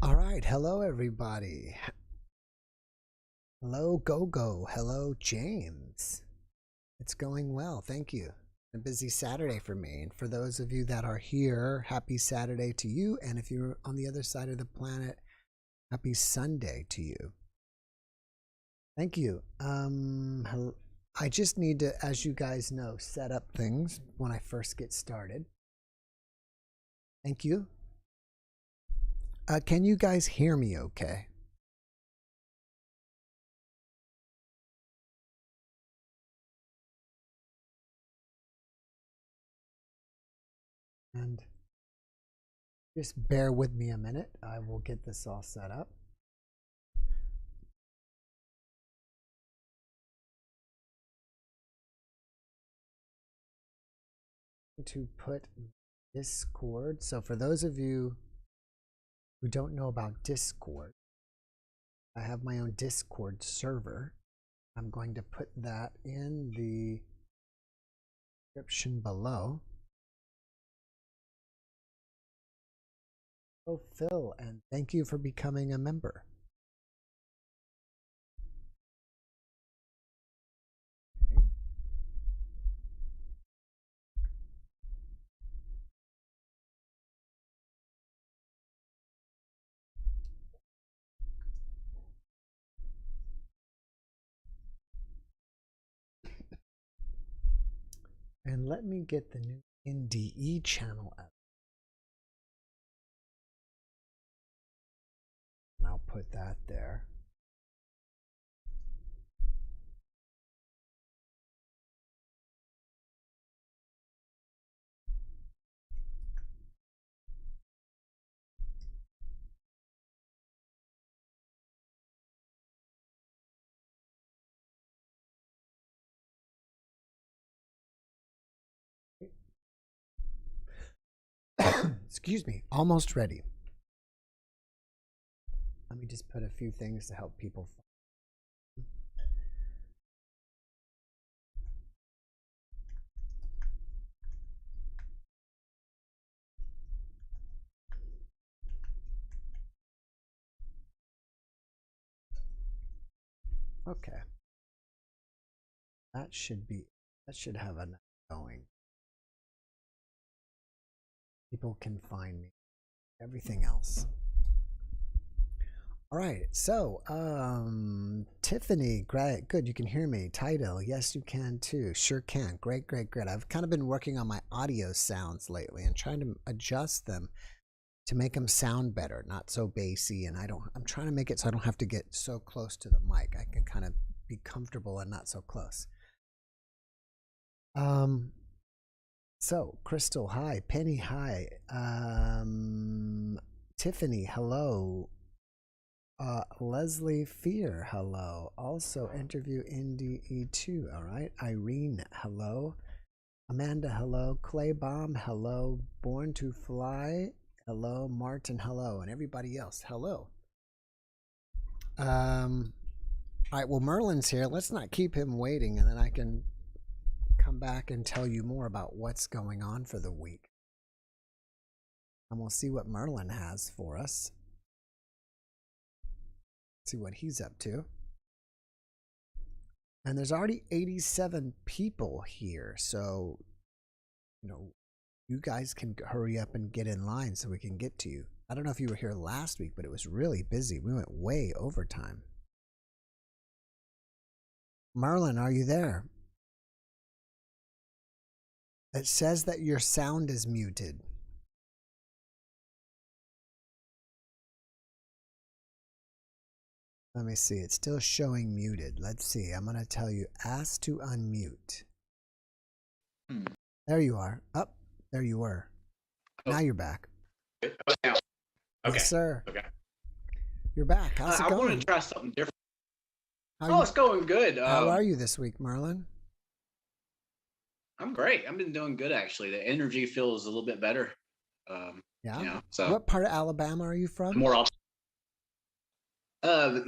All right. Hello, everybody. Hello, Gogo. Hello, James. It's going well. Thank you. A busy Saturday for me. And for those of you that are here, happy Saturday to you. And if you're on the other side of the planet, happy Sunday to you. Thank you. I just need to, as you guys know, set up things when I first get started. Thank you. Can you guys hear me okay? And just bear with me a minute. I will get this all set up. To put Discord. So for those of you who don't know about Discord, I have my own Discord server. I'm going to put that in the description below. Oh, Phil, and thank you for becoming a member. Okay. And let me get the new NDE channel up. And I'll put that there. Excuse me, almost ready. Let me just put a few things to help people. Okay. That should have enough going. People can find me. Everything else. All right. So, Tiffany, great. Good. You can hear me. Title. Yes, you can too. Sure can. Great, great, great. I've kind of been working on my audio sounds lately and trying to adjust them to make them sound better, not so bassy. And I'm trying to make it so I don't have to get so close to the mic. I can kind of be comfortable and not so close. So Crystal, hi. Penny, hi. Tiffany, hello. Leslie Fear, hello. Also interview NDE2, all right. Irene, hello. Amanda, hello. Clay Bomb, hello. Born to Fly, hello. Martin, hello. And everybody else, hello. All right, well, Merlin's here. Let's not keep him waiting, and then I can come back and tell you more about what's going on for the week. And we'll see what Merlin has for us. See what he's up to. And there's already 87 people here, so you guys can hurry up and get in line so we can get to you. I don't know if you were here last week, but it was really busy. We went way overtime. Merlin, are you there? It says that your sound is muted. Let me see. It's still showing muted. Let's see. I'm going to tell you, ask to unmute. There you are. Up. There you were. Now you're back. Okay. Yes, sir. Okay. You're back. How's it going? I wanted to try something different. It's going good. How are you this week, Merlin? I'm great. I've been doing good, actually. The energy feels a little bit better. Yeah. So what part of Alabama are you from? More the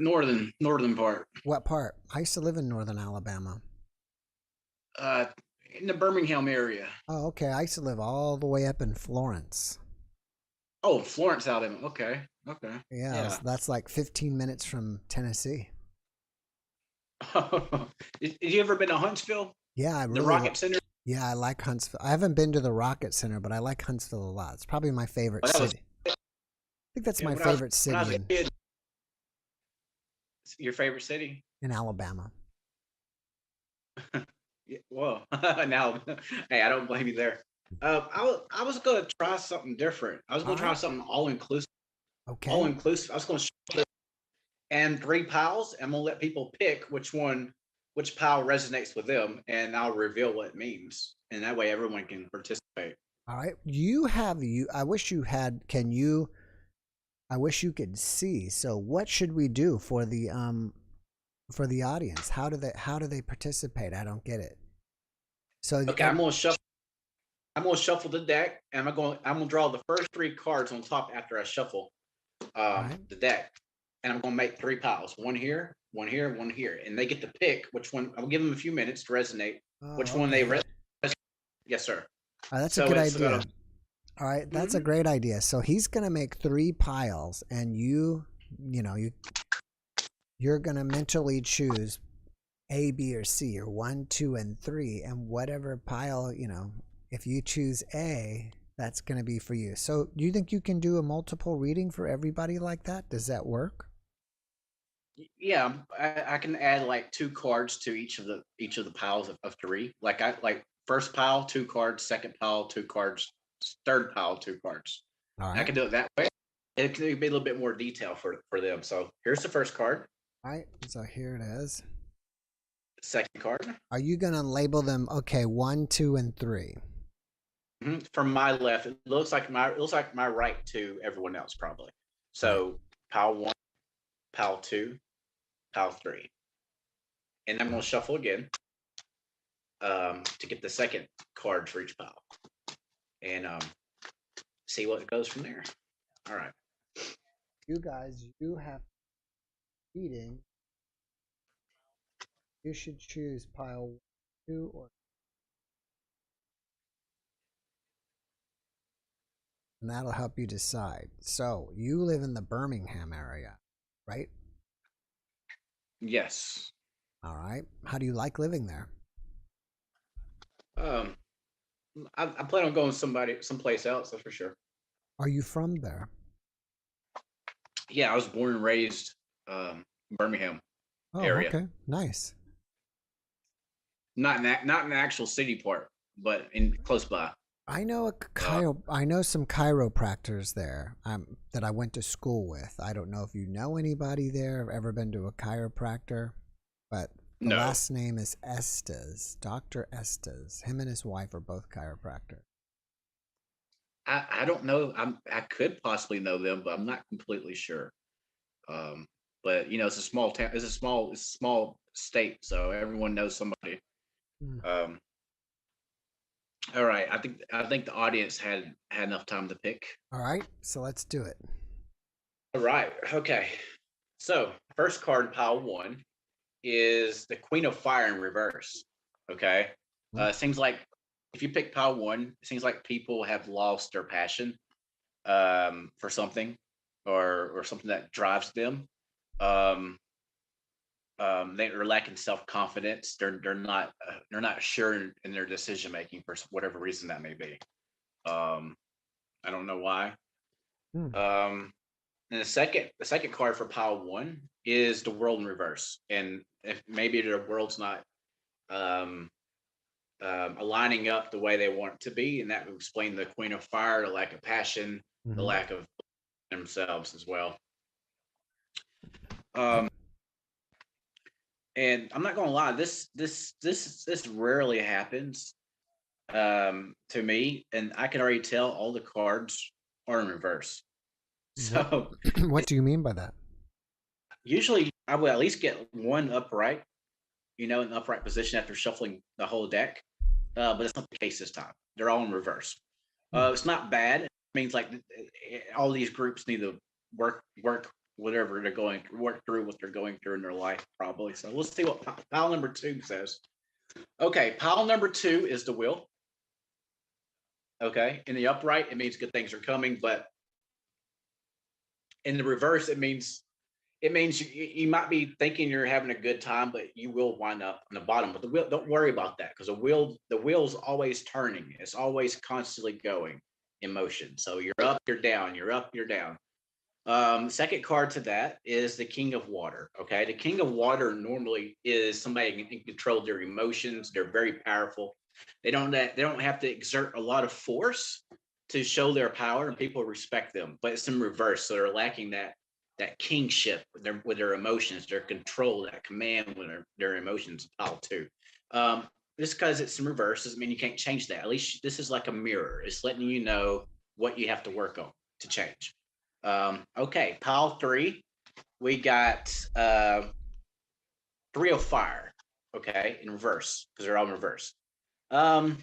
northern part. What part? I used to live in northern Alabama. In the Birmingham area. Oh, okay. I used to live all the way up in Florence. Oh, Florence, Alabama. Okay. Okay. Yeah, Yeah. that's like 15 minutes from Tennessee. Did you ever been to Huntsville, Yeah, the Rocket Center? yeah, I like Huntsville. I haven't been to the Rocket Center, but I like Huntsville a lot. It's probably my favorite Well, that was city. I think that's yeah, my when I was favorite when I city was a kid. Your favorite city? in Alabama. Yeah, well, now, hey, I don't blame you there. I was gonna try something different. I was All gonna try right. something all inclusive. All Okay. inclusive. I was gonna show and three piles. I'm gonna let people pick which pile resonates with them, and I'll reveal what it means, and that way everyone can participate. All right. You have you I wish you had can you I wish you could see. So what should we do for the audience? How do they participate? I don't get it. So Okay, I'm gonna shuffle. I'm gonna shuffle the deck, and I'm gonna draw the first three cards on top after I shuffle all right. the deck, and I'm gonna make three piles: one here, one here, one here, and they get to pick which one. I'll give them a few minutes to resonate. Which Oh, one they okay. resonate? Yes, sir. That's a So good it's idea. All right, that's a mhm. great idea. So he's gonna make three piles, and you're gonna mentally choose A, B, or C, or one, two, and three, and whatever pile if you choose A, that's gonna be for you. So, do you think you can do a multiple reading for everybody like that? Does that work? Yeah, I can add like two cards to each of the piles of three. Like first pile, two cards; second pile, two cards; third pile, two cards. All And I right, can do it that way. It can be a little bit more detail for them. So here's the first card. all right. So here it is. Second card. Are you gonna label them? Okay, one, two, and three. From my left, it looks like my right to everyone else probably. Right. So pile one, pile two, pile three, and I'm All gonna shuffle again to get the second card for each pile, and see what goes from there. All right. You guys, you have reading. You should choose pile two or and that'll help you decide. So you live in the Birmingham area, right? Yes. All right. How do you like living there? Um, I plan on going someplace else. That's for sure. Are you from there? Yeah, I was born and raised Birmingham Oh, area. okay. Nice. Not in the actual city part, but in close by. Uh, I know some chiropractors there that I went to school with. I don't know if you know anybody there, have ever been to a chiropractor, but the no, last name is Estes, Dr. Estes. Him and his wife are both chiropractors. I don't know. I could possibly know them, but I'm not completely sure. Um, but it's a small town. It's a small state, so everyone knows somebody. Hmm. Um, all right. I think the audience had enough time to pick. All right, so let's do it. All right. Okay. So first card, pile one, is the Queen of Fire in reverse. Okay. Hmm. Seems like if you pick pile one, it seems like people have lost their passion for something, or something that drives them. Um, they are lacking self confidence. They're not sure in their decision making for whatever reason that may be. Um, I don't know why. Hmm. Um, and the second card for pile one is the world in reverse, and if maybe the world's not um, aligning up the way they want it to be, and that would explain the Queen of Fire, the lack of passion, the Mm-hmm. lack of themselves as well. Right. Um, and I'm not gonna lie, this rarely happens to me, and I can already tell all the cards are in reverse. What So what do you mean by that? usually I would at least get one upright, in the upright position after shuffling the whole deck. But it's not the case this time. They're all in reverse. Hmm. It's not bad. It means like all these groups need to work whatever they're going work through what they're going through in their life probably. So let's see what pile number two says. Okay, pile number two is the wheel. Okay, in the upright, it means good things are coming, but In the reverse, it means you might be thinking you're having a good time, but you will wind up on the bottom. But the wheel, don't worry about that, because the wheel's always turning. It's always constantly going in motion. So you're up, you're down, you're up, you're down. Second card to that is the King of Water. Okay, the King of Water normally is somebody who can control their emotions. They're very powerful. They don't have to exert a lot of force to show their power, and people respect them. But it's in reverse, so they're lacking that kingship with their emotions, their control, that command with their emotions. Pile two. Just because it's in reverse doesn't mean you can't change that. At least this is like a mirror. It's letting you know what you have to work on to change. Okay, pile three, we got three of fire. Okay, in reverse, because they're all in reverse. Um,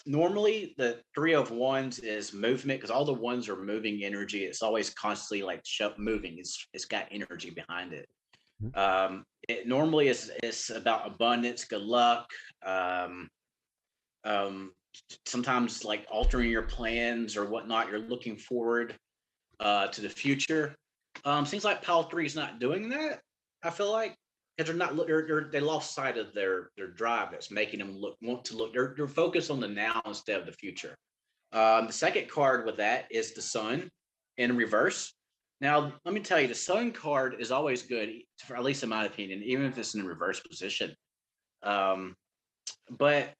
Normally the three of wands is movement, because all the ones are moving energy. It's always constantly like moving. It's got energy behind it. Mhm. It normally is about abundance, good luck. Um, um, Sometimes like altering your plans or whatnot. You're looking forward to the future. Seems like Pal 3 is not doing that. I feel like, because they're not they lost sight of their drive that's making them want to look. They're focused on the now instead of the future. The second card with that is the Sun in reverse. Now, let me tell you, the Sun card is always good, for, at least in my opinion, even if it's in a reverse position. Um, but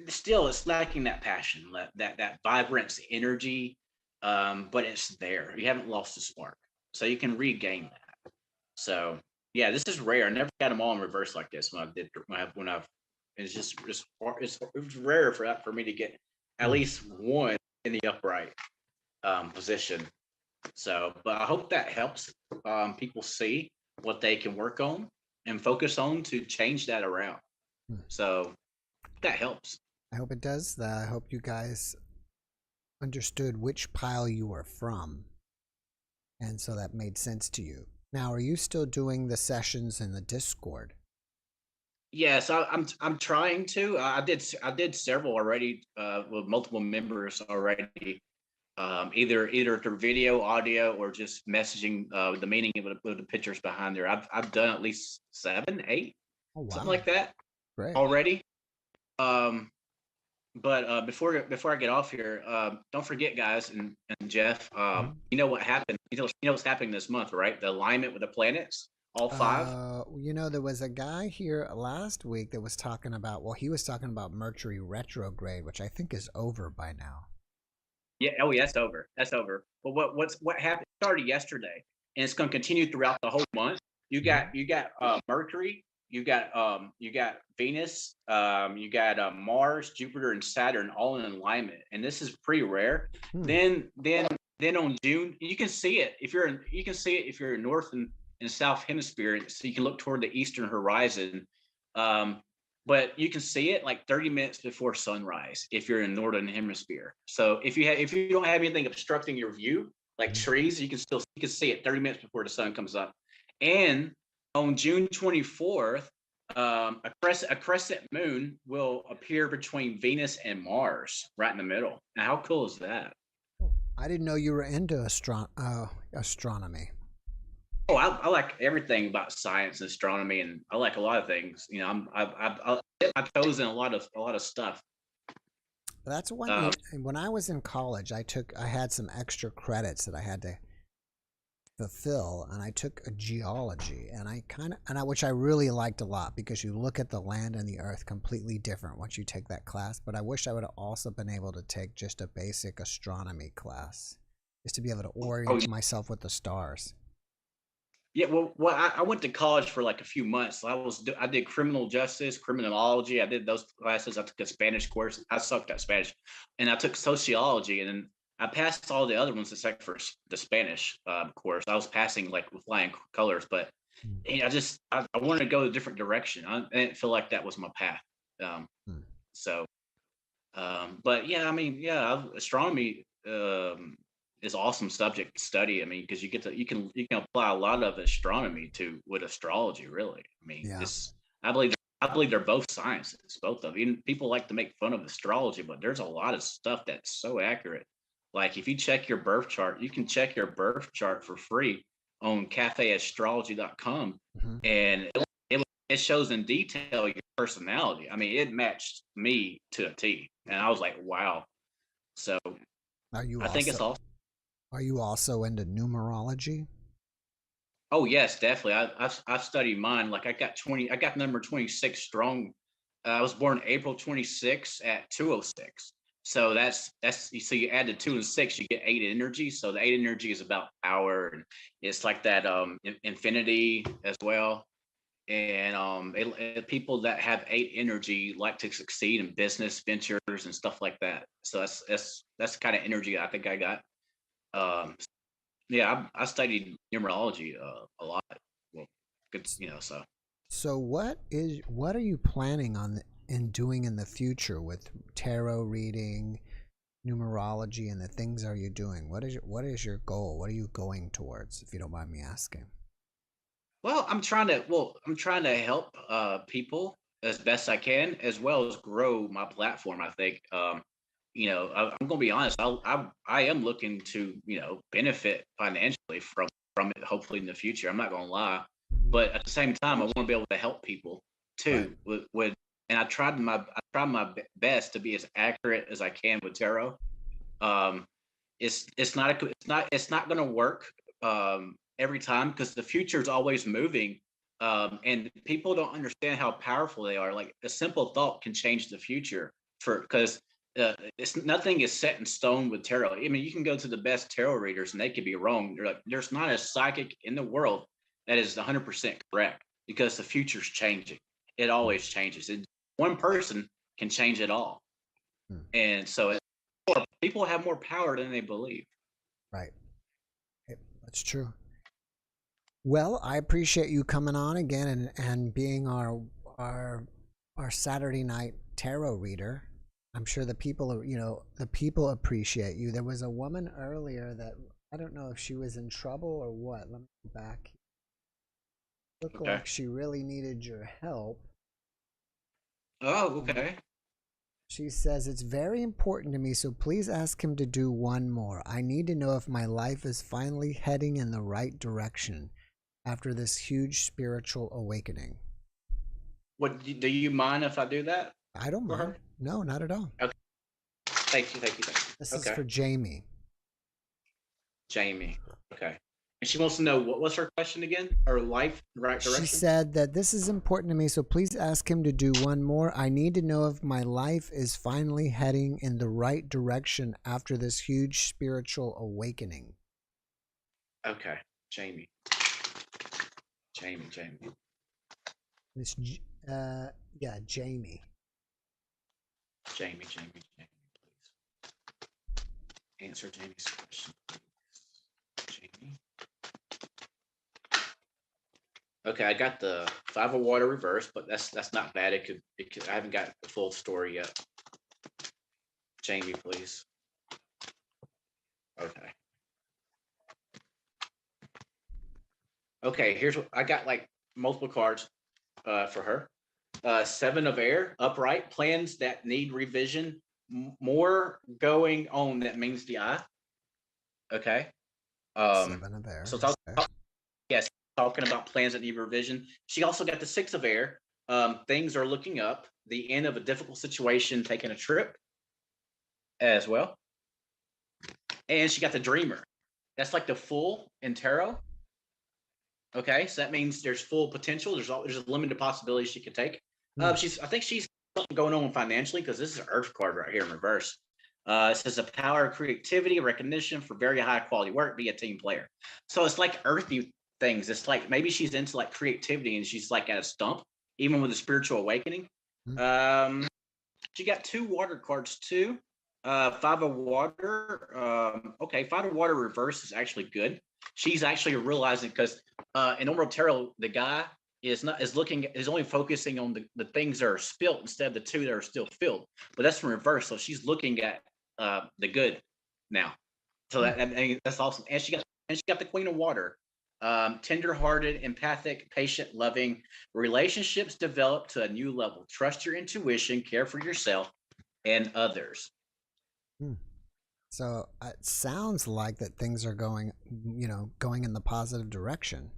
still, it's lacking that passion, that vibrance, energy. But it's there. You haven't lost the spark, so you can regain that. So yeah, this is rare. I never got them all in reverse like this when I've. It's it's rare for me to get at Hmm. least one in the upright position. So, but I hope that helps people see what they can work on and focus on to change that around. Hmm. So that helps. I hope it does. I hope you guys understood which pile you were from, and so that made sense to you. Now, are you still doing the sessions in the Discord? Yes, I'm trying to. I did several already with multiple members already. Either through video, audio, or just messaging the meaning with the pictures behind there. I've done at least 7, 8, Oh, something wow. like that Great. already. Um, but before I get off here, don't forget, guys, and Jeff. Mhm. You know what happened? You know what's happening this month, right? The alignment with the planets, all five. There was a guy here last week that was talking about, well, he was talking about Mercury retrograde, which I think is over by now. Yeah. Oh, yeah. That's over. That's over. But what happened? It started yesterday, and it's going to continue throughout the whole month. You got Mhm. you got Mercury. You got Venus. You got Mars, Jupiter, and Saturn all in alignment, and this is pretty rare. Hmm. Then on June, you can see it if you're in. You can see it if you're in North and South Hemisphere, so you can look toward the eastern horizon. Um, but you can see it like 30 minutes before sunrise if you're in northern hemisphere. So if you don't have anything obstructing your view, like Mhm. trees, you can see it 30 minutes before the sun comes up. And on June 24th, a crescent moon will appear between Venus and Mars, right in the middle. Now, how cool is that? I didn't know you were into astronomy. Oh, I like everything about science and astronomy, and I like a lot of things. You know, I dip my toes in a lot of stuff. That's one. Uh, When I was in college, I had some extra credits that I had to fulfill, and I took a geology, and which I really liked a lot, because you look at the land and the earth completely different once you take that class. But I wish I would have also been able to take just a basic astronomy class, just to be able to oh, orient myself with the stars. yeah, well, I went to college for like a few months. So I did criminal justice, criminology. I did those classes. I took a Spanish course. I sucked at Spanish, and I took sociology, and then I passed all the other ones except for the Spanish course. I was passing like with flying colors, but Hmm. I wanted to go a different direction. I didn't feel like that was my path. Um, Hmm. so but yeah, I mean, yeah, astronomy is awesome subject to study. I mean, because you can apply a lot of astronomy to with astrology. Really, I mean, Yeah. it's I believe they're both sciences, both of them. Even people like to make fun of astrology, but there's a lot of stuff that's so accurate Like if you check your birth chart, you can check your birth chart for free on cafeastrology.com, Hmm. and it shows in detail your personality. I mean, it matched me to a T, and I was like, wow. So Are you I think also it's all. are you also into numerology? Oh yes, definitely. I've studied mine. Like I got number 26 strong. I was born April 26 at 2:06. So that's so you add the 2 and 6, you get 8 energy. So the 8 energy is about power, and it's like that infinity as well. And people that have 8 energy like to succeed in business ventures and stuff like that. So that's the kind of energy I think I got. Um, yeah, I studied numerology a lot. Well, good, so. So what are you planning on in doing in the future with tarot reading, numerology, and the things are you doing? What is your goal? What are you going towards, if you don't mind me asking? Well, I'm trying to help people as best I can, as well as grow my platform. I think, I'm going to be honest. I am looking to, benefit financially from it. Hopefully in the future, I'm not going to lie, Hmm. but at the same time, I want to be able to help people Right. too. And I tried my best to be as accurate as I can with tarot. Um, it's not going to work every time, because the future is always moving, and people don't understand how powerful they are. Like a simple thought can change the future, for because it's nothing is set in stone with tarot. I mean, you can go to the best tarot readers and they could be wrong. They're like, there's not a psychic in the world that is 100% correct, because the future's changing. It always changes. One person can change it all, Hmm. and so people have more power than they believe. Right. Yep, that's true. Well, I appreciate you coming on again and being our our Saturday night tarot reader. I'm sure the people appreciate you. There was a woman earlier that I don't know if she was in trouble or what. Let me go back. Looked Okay. like she really needed your help. Oh, Um, okay. she says it's very important to me, so please ask him to do one more. I need to know if my life is finally heading in the right direction after this huge spiritual awakening. Do you mind if I do that I don't for her? mind. No, not at all. Okay. Thank you. Thank you. Thank This you. is Okay. for Jamie. Jamie. Okay. And she wants to know, what's her question again? Her life, right She direction? said that this is important to me, so please ask him to do one more. I need to know if my life is finally heading in the right direction after this huge spiritual awakening. Okay. Jamie. Jamie. This, yeah, Jamie. Jamie, please. Answer Jamie's question. Jamie. Okay, I got the 5 of water reverse, but that's not bad. It could I haven't got the full story yet. Jamie, please. Okay. Okay, here's what I got, like multiple cards for her. 7 of air, upright, plans that need revision, more going on. That means the eye. Okay. Um, Seven of so air. talk, Okay. yes, talking about plans that need revision. She also got the 6 of air. Things are looking up. The end of a difficult situation, taking a trip as well. And she got the dreamer. That's like the full in tarot. Okay, so that means there's full potential. There's a limited possibility she could take. Hmm. I think she's something going on financially, because this is an Earth card right here in reverse. It says the power of creativity, recognition for very high quality work, be a team player. So it's like earthy things. It's like maybe she's into like creativity and she's like at a stump, even with a spiritual awakening. Hmm. Um, she got 2 water cards too. 5 of water. Okay, 5 of water reverse is actually good. She's actually realizing, because in normal tarot, the guy is only focusing on the things that are spilt instead of the 2 that are still filled. But that's in reverse. So she's looking at the good now. So Hmm. that's awesome. And she got the Queen of Water. Tender-hearted, empathic, patient, loving. Relationships develop to a new level. Trust your intuition, care for yourself and others. Hmm. So it sounds like that things are going, going in the positive direction.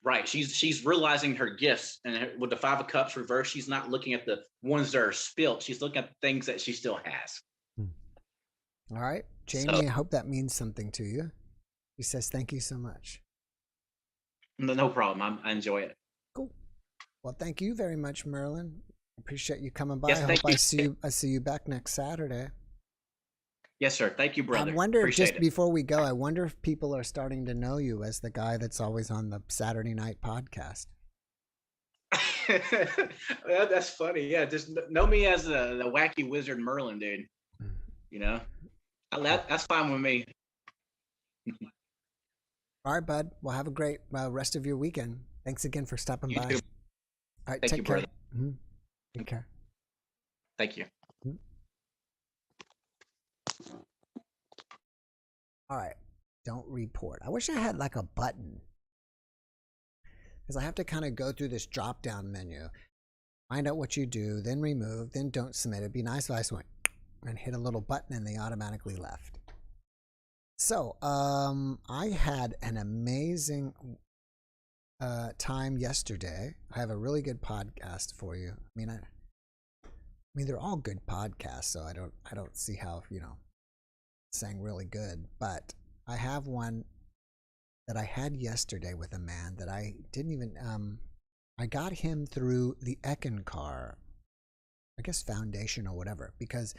Right. She's realizing her gifts, and with the 5 of Cups reversed, she's not looking at the ones that are spilt. She's looking at the things that she still has. Hmm. All right, So Jamie, I hope that means something to you. He says, thank you so much. no problem. I enjoy it. Cool. Well, thank you very much, Merlin. Appreciate you coming by. I Yes, hope thank you. I see you back next Saturday. Yes, sir. Thank you, I brother. wonder if, Appreciate just it. before we go, I wonder if people are starting to know you as the guy that's always on the Saturday night podcast. That's funny. Yeah, just know me as the wacky wizard Merlin, dude. You know, that's fine with me. All right, bud. Well, have a great rest of your weekend. Thanks again for stopping You by. too. All right, Thank you, take care. brother. Take care. Thank you. All right. Don't report. I wish I had like a button, because I have to kind of go through this drop down menu, find out what you do, then remove, then don't submit. It'd be nice if I just went and hit a little button and they automatically left. So, I had an amazing time yesterday. I have a really good podcast for you. I mean, they're all good podcasts, so I don't see how, saying really good, but I have one that I had yesterday with a man that I didn't even I got him through the Eckankar, I guess, foundation or whatever, because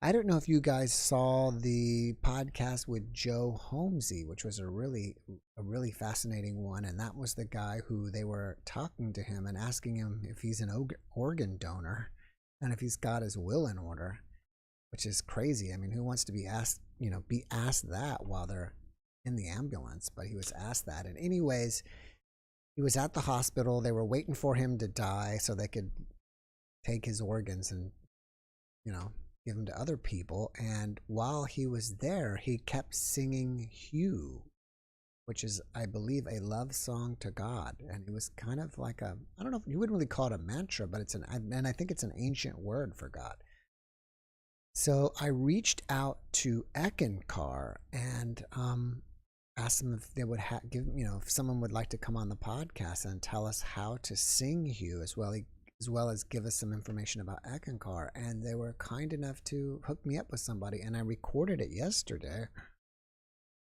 I don't know if you guys saw the podcast with Joe Holmesy, which was a really fascinating one, and that was the guy who they were talking to him and asking him if he's an organ donor and if he's got his will in order, which is crazy. I mean, who wants to be asked that while they're in the ambulance? But he was asked that. And anyways, he was at the hospital. They were waiting for him to die so they could take his organs and, give them to other people. And while he was there, he kept singing Hugh, which is, I believe, a love song to God. And it was kind of like I don't know, you wouldn't really call it a mantra, but and I think it's an ancient word for God. So I reached out to Eckankar and asked them if they would give, if someone would like to come on the podcast and tell us how to sing Hugh, as well as give us some information about Eckankar. And they were kind enough to hook me up with somebody, and I recorded it yesterday.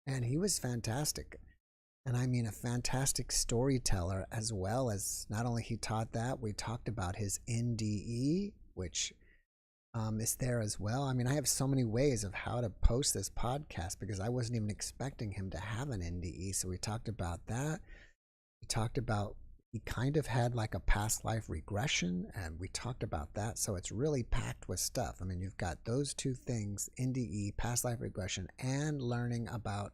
And he was fantastic. And I mean, a fantastic storyteller, as well as not only he taught that, we talked about his NDE, which is there as well. I mean, I have so many ways of how to post this podcast because I wasn't even expecting him to have an NDE. So we talked about that. We talked about, he kind of had like a past life regression, and we talked about that. So it's really packed with stuff. I mean, you've got those two things, NDE, past life regression, and learning how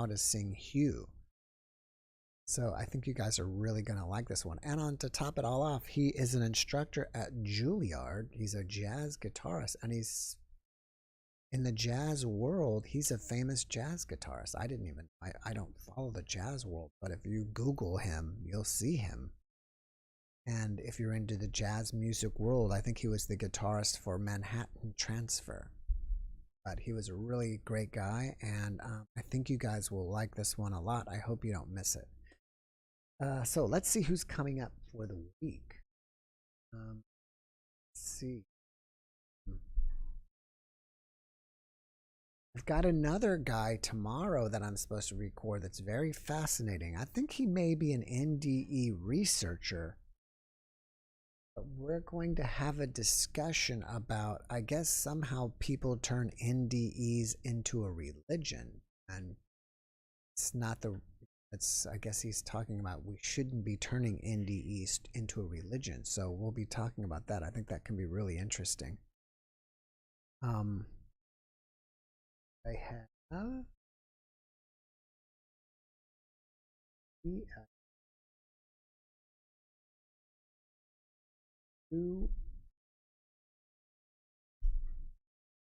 to sing Hugh. So I think you guys are really going to like this one. And to top it all off, he is an instructor at Juilliard. He's a jazz guitarist, and he's in the jazz world. He's a famous jazz guitarist. I don't follow the jazz world, but if you Google him, you'll see him. And if you're into the jazz music world, I think he was the guitarist for Manhattan Transfer. But he was a really great guy, and I think you guys will like this one a lot. I hope you don't miss it. So let's see who's coming up for the week. Let's see. I've got another guy tomorrow that I'm supposed to record that's very fascinating. I think he may be an NDE researcher. But we're going to have a discussion about, I guess, somehow people turn NDEs into a religion. And it's not I guess he's talking about we shouldn't be turning NDEs into a religion. So we'll be talking about that. I think that can be really interesting. I have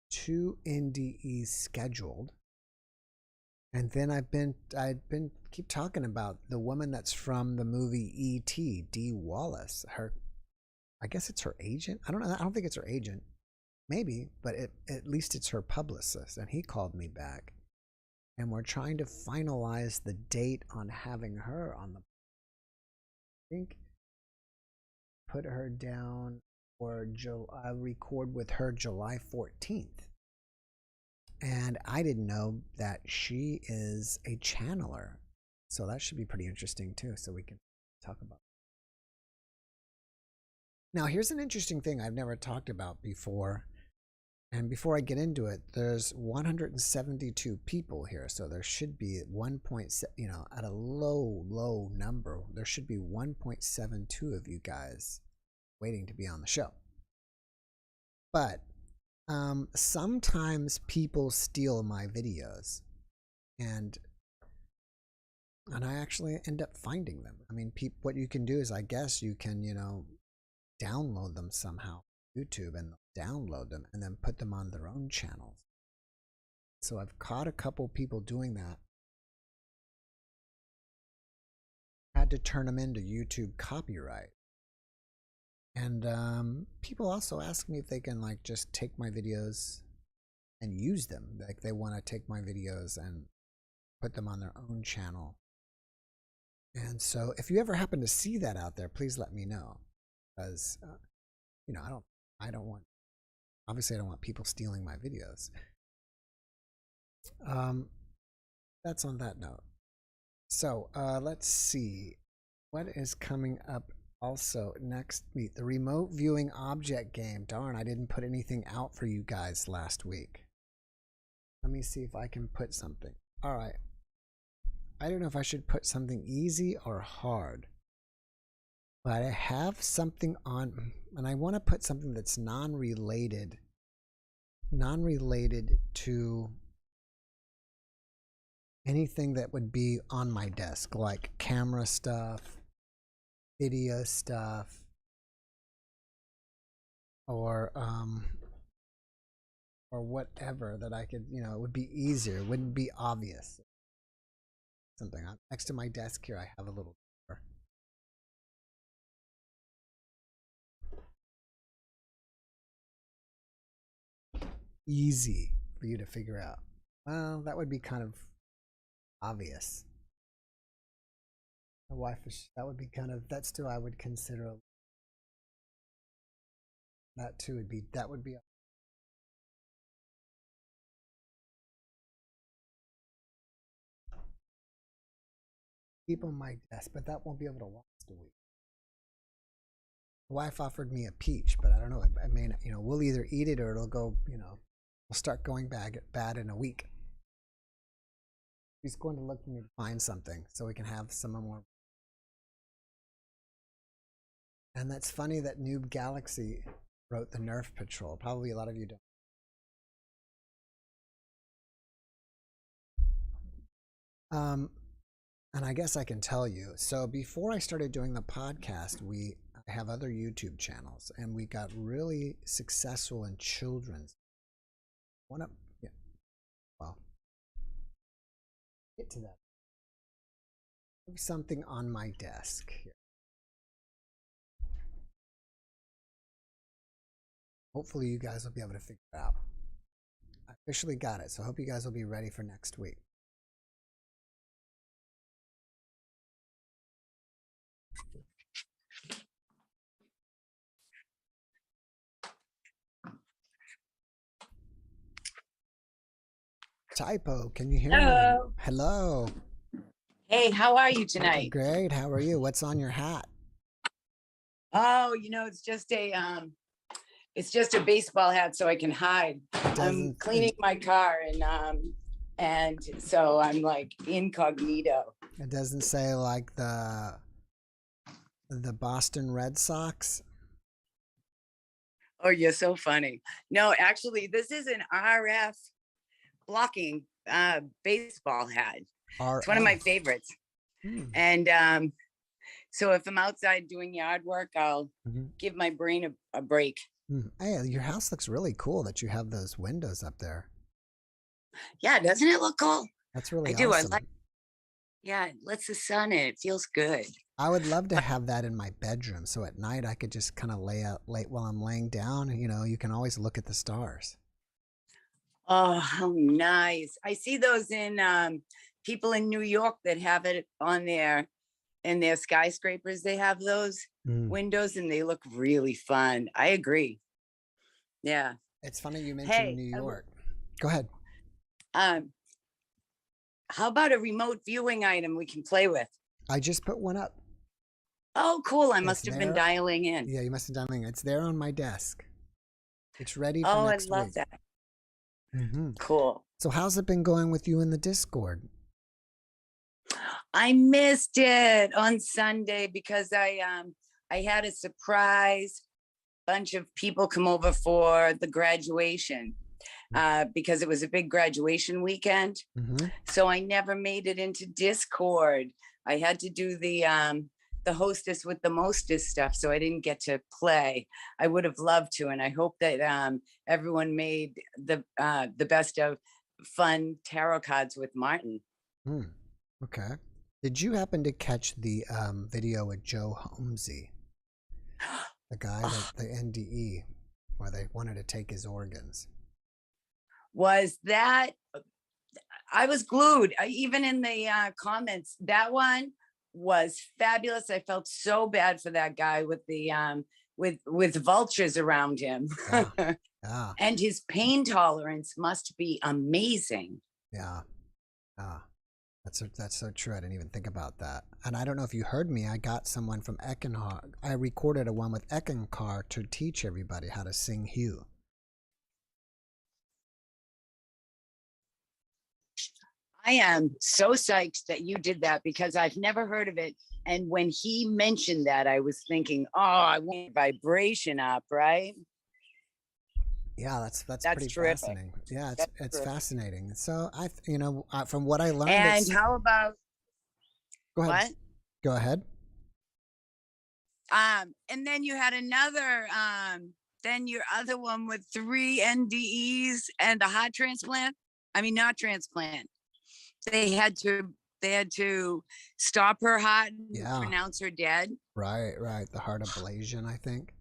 two NDEs scheduled. And then I've been keep talking about the woman that's from the movie E.T., Dee Wallace. I guess it's her agent. I don't know. I don't think it's her agent. maybe, but at least it's her publicist. And he called me back. And we're trying to finalize the date on having her on the. I think put her down for record with her July 14th. And I didn't know that she is a channeler. So that should be pretty interesting too. So we can talk about it. Now, here's an interesting thing I've never talked about before. And before I get into it, there's 172 people here. So there should be at a low number, there should be 1.72 of you guys waiting to be on the show. But sometimes people steal my videos, and I actually end up finding them. I mean, what you can do is, I guess you can, download them somehow, YouTube, and download them and then put them on their own channels. So I've caught a couple people doing that. Had to turn them into YouTube copyright. And people also ask me if they can just take my videos and use them. Like they want to take my videos and put them on their own channel. And so if you ever happen to see that out there, please let me know. Because, I don't want, obviously I don't want people stealing my videos. That's on that note. So let's see. What is coming up also next week? The remote viewing object game. Darn, I didn't put anything out for you guys last week. Let me see if I can put something. All right. I don't know if I should put something easy or hard. But I have something on, and I want to put something that's non-related to anything that would be on my desk, like camera stuff, video stuff, or whatever that I could, it would be easier. It wouldn't be obvious. Something next to my desk here, I have a little door. Easy for you to figure out. Well, that would be kind of obvious. My wife is, that would be kind of, that's still I would consider. That too would be, keep on my desk, but that won't be able to last a week. My wife offered me a peach, but I don't know. I mean, we'll either eat it or it'll go, we'll start going bad in a week. She's going to look for me to find something so we can have some more. And that's funny that Noob Galaxy wrote the Nerf Patrol. Probably a lot of you don't. And I guess I can tell you. So before I started doing the podcast, I have other YouTube channels, and we got really successful in children's. Get to that. There's something on my desk here. Hopefully you guys will be able to figure it out. I officially got it, so I hope you guys will be ready for next week. Typo, can you hear me? Hello. Hey, how are you tonight? Great. How are you? What's on your hat? Oh, it's just a baseball hat so I can hide. I'm cleaning my car and so I'm like incognito. It doesn't say like the Boston Red Sox. Oh, you're so funny. No, actually, this is an RF blocking baseball hat. RF. It's one of my favorites. And so if I'm outside doing yard work, I'll give my brain a break. Hey, your house looks really cool that you have those windows up there. Yeah, doesn't it look cool? That's really awesome. I do. Yeah, it lets the sun in. It feels good. I would love to have that in my bedroom, so at night I could just kind of lay out late while I'm laying down. You know, you can always look at the stars. Oh, how nice. I see those in people in New York that have it on their skyscrapers. They have those windows and they look really fun. I agree. Yeah. It's funny you mentioned Hey, New York. Go ahead. How about a remote viewing item we can play with? I just put one up. Oh, cool. I must It's have been there. dialing in. Yeah, you must have dialing in. It's there on my desk. It's ready for Oh, I next love week. that. Mm-hmm. Cool. So how's it been going with you in the Discord? I missed it on Sunday because I had a surprise bunch of people come over for the graduation because it was a big graduation weekend. Mm-hmm. So I never made it into Discord. I had to do the hostess with the mostest stuff, so I didn't get to play. I would have loved to, and I hope that everyone made the best of fun tarot cards with Martin. Okay. Did you happen to catch the video with Joe Holmesy, the guy that the NDE, where they wanted to take his organs? Was that? I was glued. Even in the comments, that one was fabulous. I felt so bad for that guy with the with vultures around him. Yeah. Yeah. And his pain tolerance must be amazing. Yeah. That's so true. I didn't even think about that. And I don't know if you heard me. I got someone from Eckankar. I recorded a one with Eckankar to teach everybody how to sing Hugh. I am so psyched that you did that because I've never heard of it. And when he mentioned that, I was thinking, oh, I want vibration up, right? Yeah, that's pretty terrific. fascinating. Yeah, it's fascinating. So from what I learned. And how about? Go ahead. What? Go ahead. And then you had another. Then your other one with 3 NDEs and a heart transplant. I mean, not transplant. They had to stop her heart and pronounce her dead. Right. The heart ablation, I think.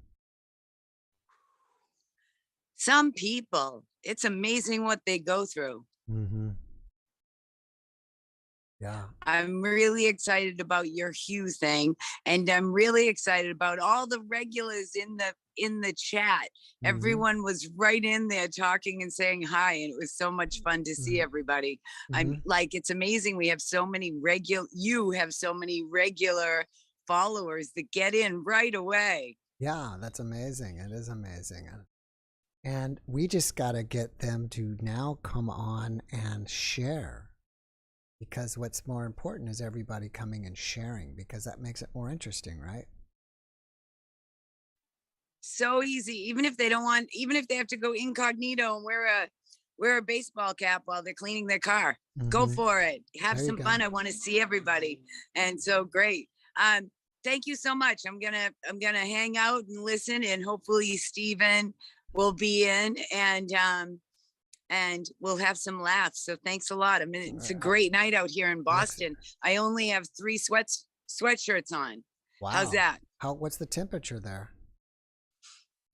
Some people, it's amazing what they go through. Mm-hmm. Yeah. I'm really excited about your Hugh thing, and I'm really excited about all the regulars in the chat. Mm-hmm. Everyone was right in there talking and saying hi, and it was so much fun to see everybody. Mm-hmm. I'm like, it's amazing. We have so many you have so many regular followers that get in right away. Yeah, that's amazing. It is amazing. And we just got to get them to now come on and share, because what's more important is everybody coming and sharing, because that makes it more interesting, right? So easy. Even if they have to go incognito and wear a baseball cap while they're cleaning their car. Mm-hmm. Go for it. Have some fun. I want to see everybody. And so great. Thank you so much. I'm gonna hang out and listen, and hopefully Stephen will be in and we'll have some laughs. So thanks a lot. I mean, it's a great night out here in Boston. I only have 3 sweatshirts on. Wow. How's that? What's the temperature there?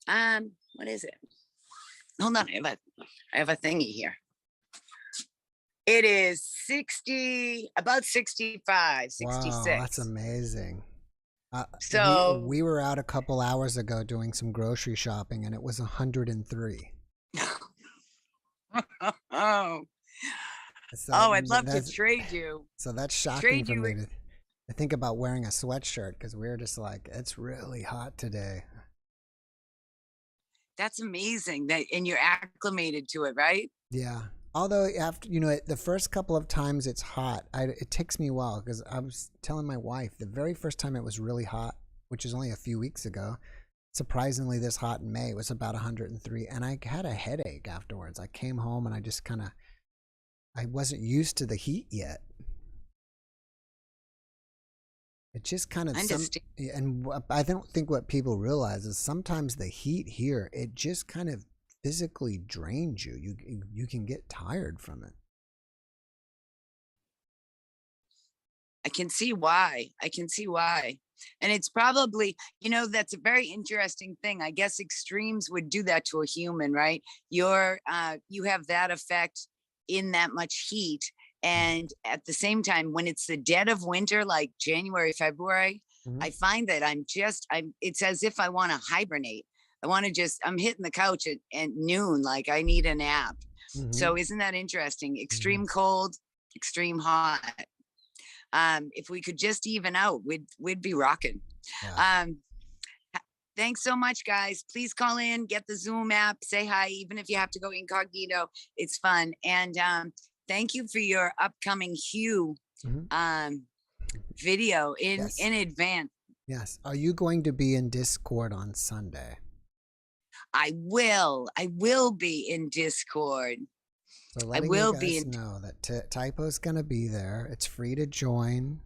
What is it? Hold on, I have a thingy here. It is 60, about 65, 66. Wow, that's amazing. So we were out a couple hours ago doing some grocery shopping, and it was 103. Oh, I'd love to trade you. So that's shocking for me to think about wearing a sweatshirt, because we're just like, it's really hot today. That's amazing and you're acclimated to it, right? Yeah. Although after the first couple of times it's hot, it takes me a while, because I was telling my wife the very first time it was really hot, which is only a few weeks ago. Surprisingly, this hot in May, it was about 103, and I had a headache afterwards. I came home and I just I wasn't used to the heat yet. It just kind of, and I don't think what people realize is sometimes the heat here, it just kind of physically drains you. You can get tired from it. I can see why. I can see why. And it's probably, that's a very interesting thing. I guess extremes would do that to a human, right? You have that effect in that much heat. And at the same time, when it's the dead of winter, like January, February, I find that it's as if I want to hibernate. I'm hitting the couch at noon, like I need a nap. So isn't that interesting? Extreme cold, extreme hot. If we could just even out, we'd be rocking. Yeah. Thanks so much, guys. Please call in, get the Zoom app, say hi, even if you have to go incognito. It's fun. And thank you for your upcoming Hue video in advance. Yes. Are you going to be in Discord on Sunday? I will be in Discord. So letting you guys know that Typo's going to be there. It's free to join.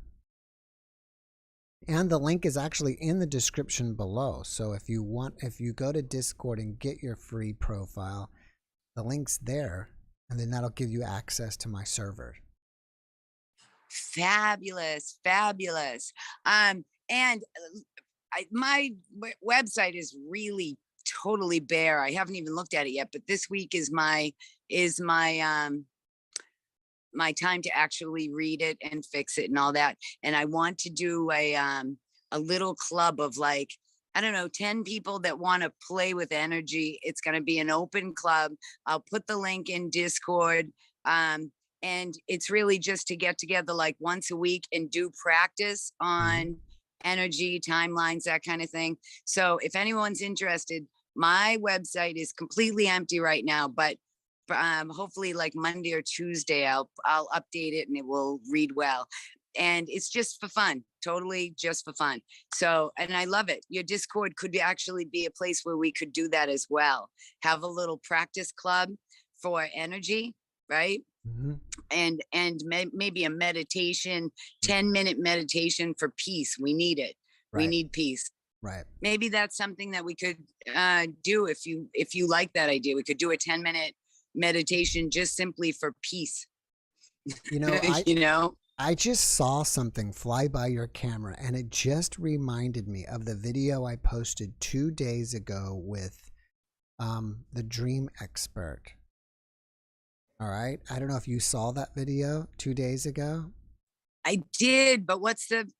And the link is actually in the description below. So if you go to Discord and get your free profile, the link's there. And then that'll give you access to my server. Fabulous. Fabulous. And my website is really totally bare. I haven't even looked at it yet, but this week is my my time to actually read it and fix it and all that. And I want to do a little club of, like, I don't know, 10 people that want to play with energy. It's going to be an open club. I'll put the link in Discord. And it's really just to get together like once a week and do practice on energy, timelines, that kind of thing. So if anyone's interested, my website is completely empty right now, but hopefully like Monday or Tuesday, I'll update it and it will read well. And it's just for fun, totally just for fun. So, and I love it. Your Discord could actually be a place where we could do that as well. Have a little practice club for energy, right? And maybe a meditation, 10-minute meditation for peace. We need it. Right. We need peace. Right. Maybe that's something that we could do if you like that idea. We could do a 10-minute meditation just simply for peace. I just saw something fly by your camera, and it just reminded me of the video I posted 2 days ago with the dream expert. All right. I don't know if you saw that video 2 days ago. I did, but what's the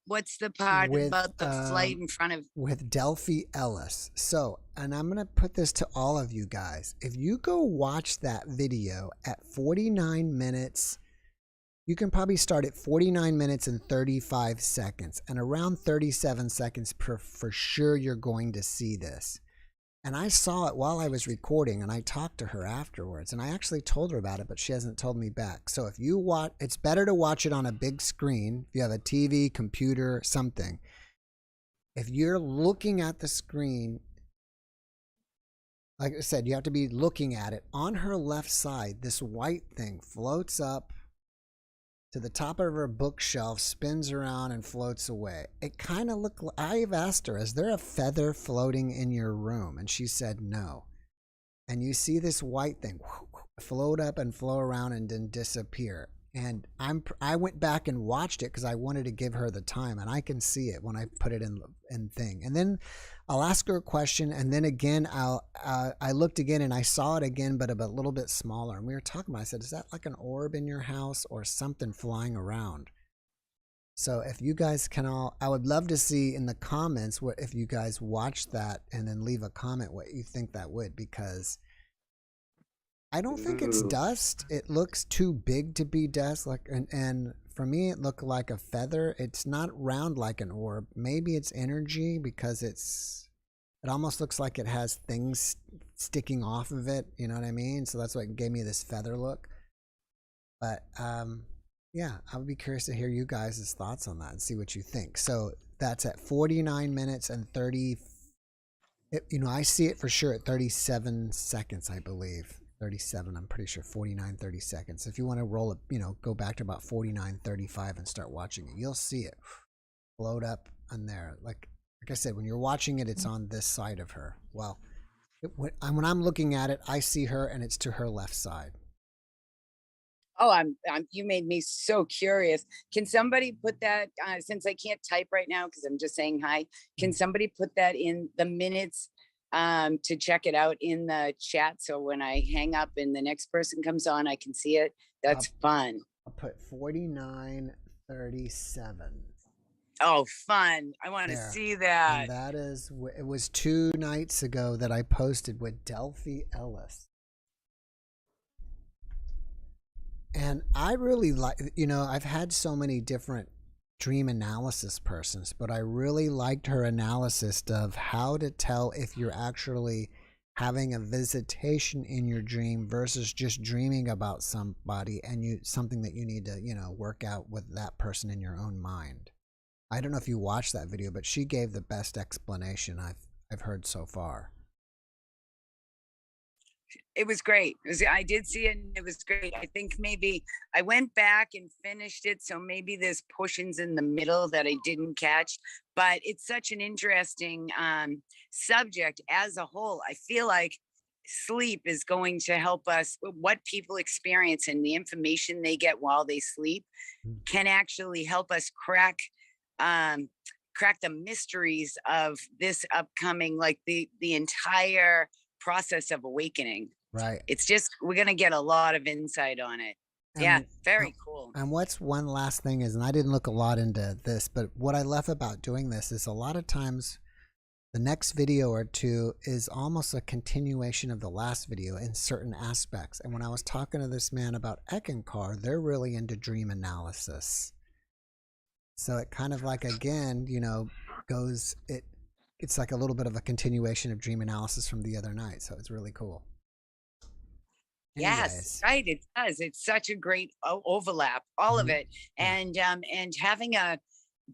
part about the flight in front of with Delphi Ellis? So, and I'm gonna put this to all of you guys. If you go watch that video at 49 minutes, you can probably start at 49 minutes and 35 seconds, and around 37 seconds for sure you're going to see this. And I saw it while I was recording, and I talked to her afterwards, and I actually told her about it, but she hasn't told me back. So if you watch, it's better to watch it on a big screen. If you have a TV, computer, something. If you're looking at the screen, like I said, you have to be looking at it. On her left side, this white thing floats up to the top of her bookshelf, spins around and floats away. It kind of looked, I've asked her, is there a feather floating in your room? And she said no. And you see this white thing float up and flow around and then disappear. And I went back and watched it because I wanted to give her the time, and I can see it when I put it in thing. And then I'll ask her a question, and then again I looked again and I saw it again, but a little bit smaller. And we were talking about it. I said, is that like an orb in your house or something flying around? So if you guys can I would love to see in the comments if you guys watch that and then leave a comment what you think that would, because I don't think it's dust. It looks too big to be dust. And for me, it looked like a feather. It's not round like an orb. Maybe it's energy because it almost looks like it has things sticking off of it. You know what I mean? So that's what gave me this feather look. But yeah, I would be curious to hear you guys' thoughts on that and see what you think. So that's at 49 minutes and 30. I see it for sure at 37 seconds, I believe. 37, I'm pretty sure 49, 30 seconds. If you want to roll it, go back to about 49, 35 and start watching it, you'll see it float up on there. Like I said, when you're watching it, it's on this side of her. Well, when I'm looking at it, I see her and it's to her left side. Oh, you made me so curious. Can somebody put that, since I can't type right now because I'm just saying hi, can somebody put that in the minutes to check it out in the chat? So when I hang up and the next person comes on, I can see it. That's fun. I'll put 4937. Oh, fun. I want to see that. And that is, it was 2 nights ago that I posted with Delphi Ellis. And I really like, you know, I've had so many different dream analysis persons, but I really liked her analysis of how to tell if you're actually having a visitation in your dream versus just dreaming about somebody and something that you need to, you know, work out with that person in your own mind. I don't know if you watched that video, but she gave the best explanation I've heard so far. It was great. I did see it and it was great. I think maybe I went back and finished it, so maybe there's portions in the middle that I didn't catch, but it's such an interesting subject as a whole. I feel like sleep is going to help us. What people experience and the information they get while they sleep can actually help us crack the mysteries of this upcoming, like the entire process of awakening. Right. It's just, we're going to get a lot of insight on it. Yeah, very cool. And what's one last thing is, and I didn't look a lot into this, but what I love about doing this is a lot of times the next video or two is almost a continuation of the last video in certain aspects. And when I was talking to this man about Eckankar, they're really into dream analysis. So it kind of like, again, you know, it's like a little bit of a continuation of dream analysis from the other night. So it's really cool. Yes, right. It does. It's such a great overlap, all of it. And having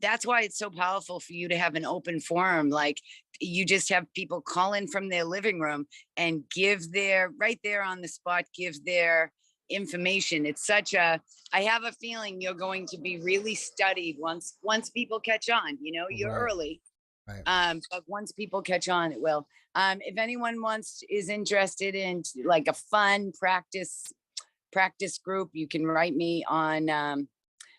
that's why it's so powerful for you to have an open forum. Like, you just have people call in from their living room and give right there on the spot, give their information. It's such I have a feeling you're going to be really studied once people catch on. You know, you're early. Right. But once people catch on, it will. If anyone is interested in like a fun practice group, you can write me on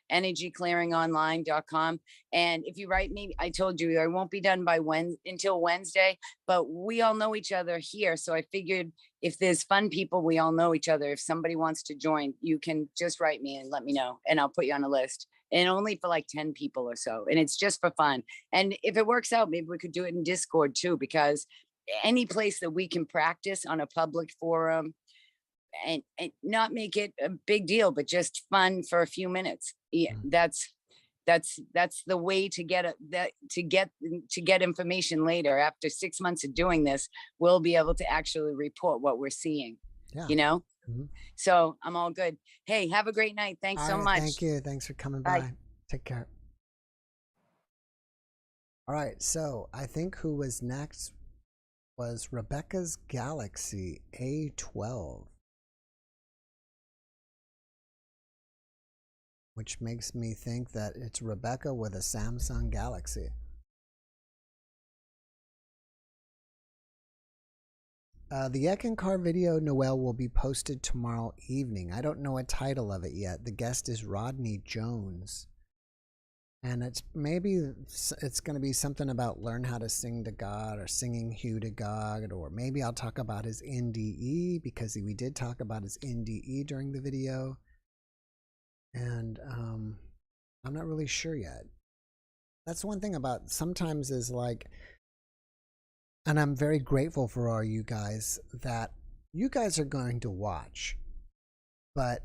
energyclearingonline.com. And if you write me, I told you I won't be done by until Wednesday, but we all know each other here. So I figured if there's fun people, we all know each other. If somebody wants to join, you can just write me and let me know, and I'll put you on a list. And only for like 10 people or so. And it's just for fun. And if it works out, maybe we could do it in Discord too, because any place that we can practice on a public forum and not make it a big deal, but just fun for a few minutes. Yeah, that's the way to get information later. After 6 months of doing this, we'll be able to actually report what we're seeing. Yeah. You know? So I'm all good. Hey, have a great night. Thanks so much. Thank you. Thanks for coming by. Take care. All right. So I think who was next was Rebecca's Galaxy A12. Which makes me think that it's Rebecca with a Samsung Galaxy. The Eckankar video, Noel, will be posted tomorrow evening. I don't know a title of it yet. The guest is Rodney Jones. And it's going to be something about learn how to sing to God, or singing Hugh to God, or maybe I'll talk about his NDE, because we did talk about his NDE during the video. And I'm not really sure yet. That's one thing about sometimes is like, and I'm very grateful for all you guys that you guys are going to watch, but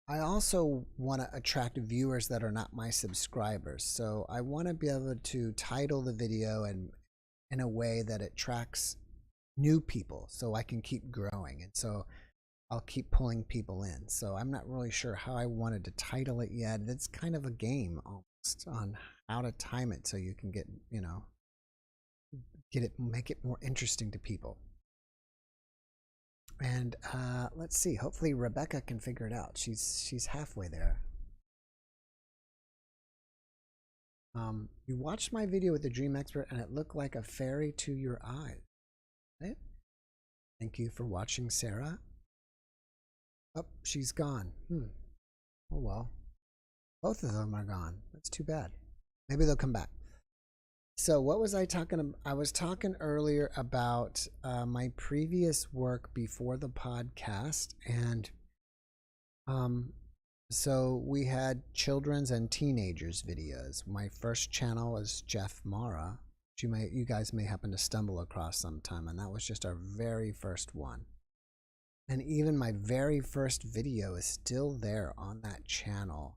I also want to attract viewers that are not my subscribers. So I want to be able to title the video and in a way that it attracts new people so I can keep growing. And so I'll keep pulling people in. So I'm not really sure how I wanted to title it yet. It's kind of a game almost on how to time it so you can get, you know, make it more interesting to people. And let's see, hopefully Rebecca can figure it out. She's halfway there. You watched my video with the Dream Expert and it looked like a fairy to your eyes. Right? Thank you for watching, Sarah. Oh, she's gone. Oh well. Both of them are gone. That's too bad. Maybe they'll come back. So what was I talking about? I was talking earlier about my previous work before the podcast, and so we had children's and teenagers videos. My first channel was JeffMara. You guys may happen to stumble across sometime, and that was just our very first one. And even my very first video is still there on that channel.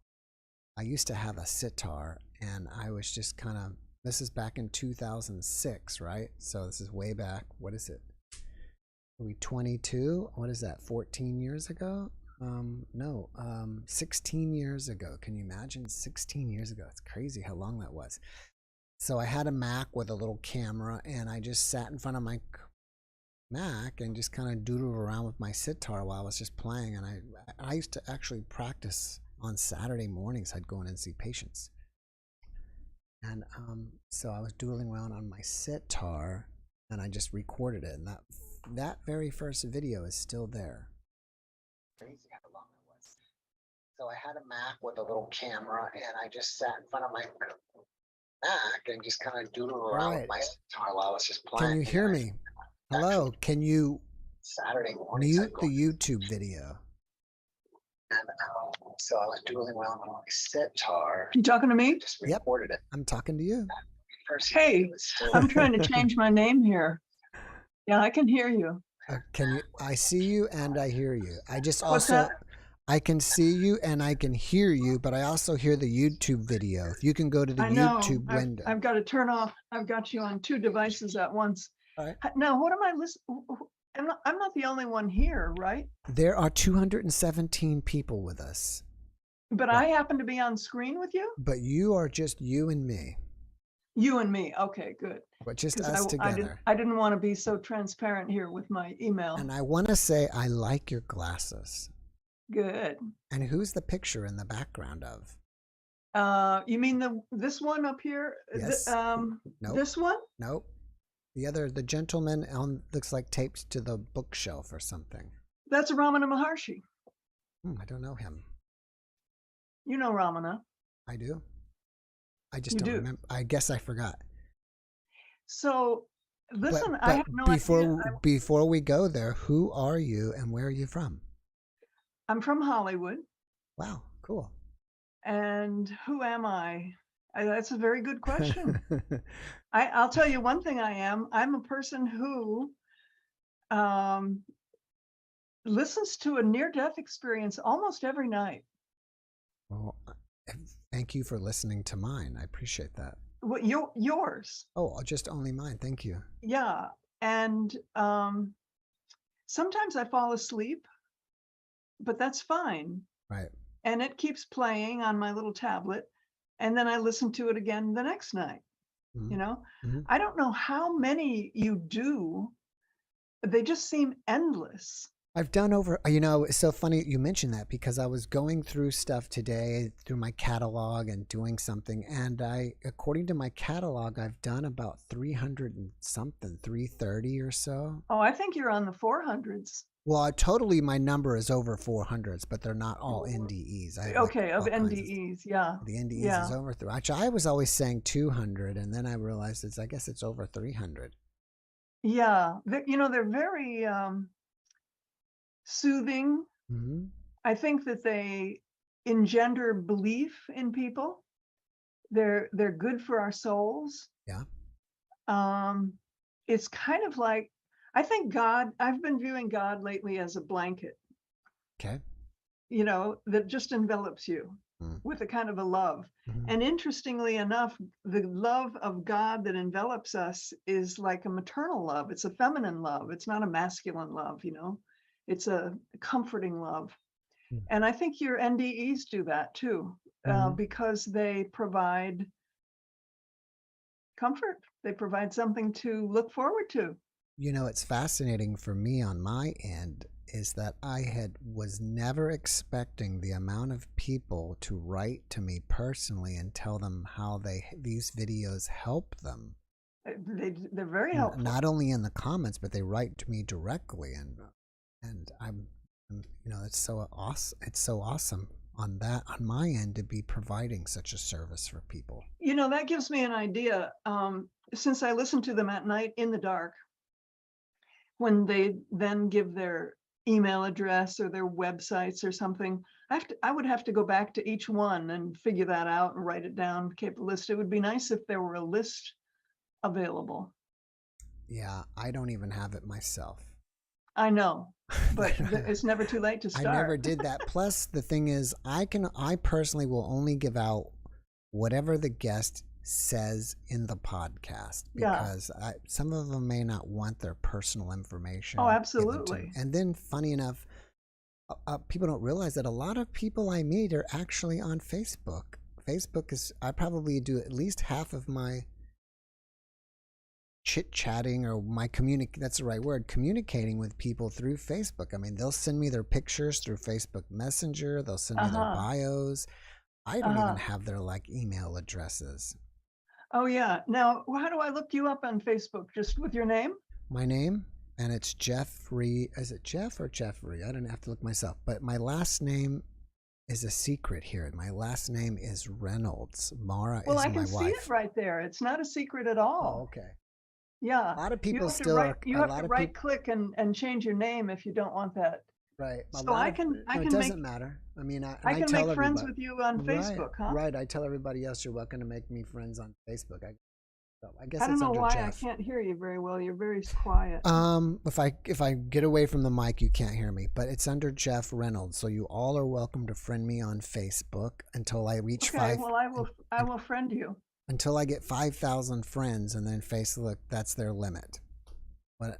I used to have a sitar, and I was just kind of, this is back in 2006, right? So this is way back. What is it? Are we 22? What is that? 14 years ago? No, 16 years ago. Can you imagine? 16 years ago. It's crazy how long that was. So I had a Mac with a little camera, and I just sat in front of my Mac and just kind of doodled around with my sitar while I was just playing. And I used to actually practice on Saturday mornings. I'd go in and see patients. And so I was doodling around on my sitar, and I just recorded it. And that very first video is still there. Crazy how long it was. So I had a Mac with a little camera, and I just sat in front of my Mac and just kind of doodled around with my sitar while I was just playing. Can you hear me? Hello, can you mute the YouTube video? And so I was doodling around on my sitar. You talking to me? Just recorded it. I'm talking to you. Hey, I'm trying to change my name here. Yeah, I can hear you. Can you? I see you and I hear you. I just What's also, that? I can see you and I can hear you, but I also hear the YouTube video. If you can go to the I know. YouTube window. I've got to turn off. I've got you on two devices at once. All right. Now, what am I listening? I'm not the only one here, right? There are 217 people with us. But I happen to be on screen with you? But you are just you and me. You and me. Okay, good. But just us together. I didn't want to be so transparent here with my email. And I want to say I like your glasses. Good. And who's the picture in the background of? You mean this one up here? Yes. Nope. This one? Nope. The gentleman looks like taped to the bookshelf or something. That's Ramana Maharshi. I don't know him. You know Ramana. I do. I just don't remember. I guess I forgot. So, listen, but I have no idea. Before we go there, who are you and where are you from? I'm from Hollywood. Wow, cool. And who am I? That's a very good question. I'll tell you one thing I am. I'm a person who listens to a near-death experience almost every night. Well, thank you for listening to mine. I appreciate that. Well, yours. Oh, just only mine. Thank you. Yeah. And sometimes I fall asleep, but that's fine. Right. And it keeps playing on my little tablet. And then I listen to it again the next night. You know, I don't know how many you do. They just seem endless. I've done over, it's so funny you mentioned that because I was going through stuff today through my catalog and doing something. And according to my catalog, I've done about 300 and something, 330 or so. Oh, I think you're on the 400s. Well, totally my number is over 400s, but they're not all NDEs. Okay, of NDEs, yeah. The NDEs is over, actually, I was always saying 200, and then I realized I guess it's over 300. Yeah, they're very soothing. I think that they engender belief in people. They're good for our souls. Yeah. It's kind of like, I think I've been viewing God lately as a blanket. Okay. That just envelops you with a kind of a love. And interestingly enough, the love of God that envelops us is like a maternal love. It's a feminine love. It's not a masculine love, It's a comforting love. And I think your NDEs do that too, because they provide comfort. They provide something to look forward to. It's fascinating for me on my end is that I was never expecting the amount of people to write to me personally and tell them how these videos help them. They're very helpful. Not only in the comments, but they write to me directly, and I'm You know, it's so awesome. It's so awesome on my end to be providing such a service for people. You know, that gives me an idea. Since I listen to them at night in the dark, when they then give their email address or their websites or something, I would have to go back to each one and figure that out and write it down, keep a list. It would be nice if there were a list available. Yeah, I don't even have it myself. I know, but it's never too late to start. I never did that. Plus, the thing is, I personally will only give out whatever the guest says in the podcast, because some of them may not want their personal information. Oh, absolutely. And then, funny enough, people don't realize that a lot of people I meet are actually on Facebook. Facebook is, I probably do at least half of my chit-chatting or my that's the right word, communicating with people through Facebook. I mean, they'll send me their pictures through Facebook Messenger. They'll send me their bios. I don't even have their email addresses. Oh yeah. Now, how do I look you up on Facebook? Just with your name? My name, and it's Jeffrey. Is it Jeff or Jeffrey? I don't have to look myself, but my last name is a secret here. My last name is Reynolds. Mara is my wife. Well, I can see it right there. It's not a secret at all. Oh, okay. Yeah. A lot of people you have to right click and change your name if you don't want that. Right. So I can it doesn't matter. I mean, I can make friends with you on Facebook, huh? Right. I tell everybody else you're welcome to make me friends on Facebook. I guess I don't know why Jeff. I can't hear you very well. You're very quiet. If I get away from the mic, you can't hear me. But it's under Jeff Reynolds. So you all are welcome to friend me on Facebook until I reach 5. Well, I will friend you until I get 5,000 friends, and then Facebook, that's their limit.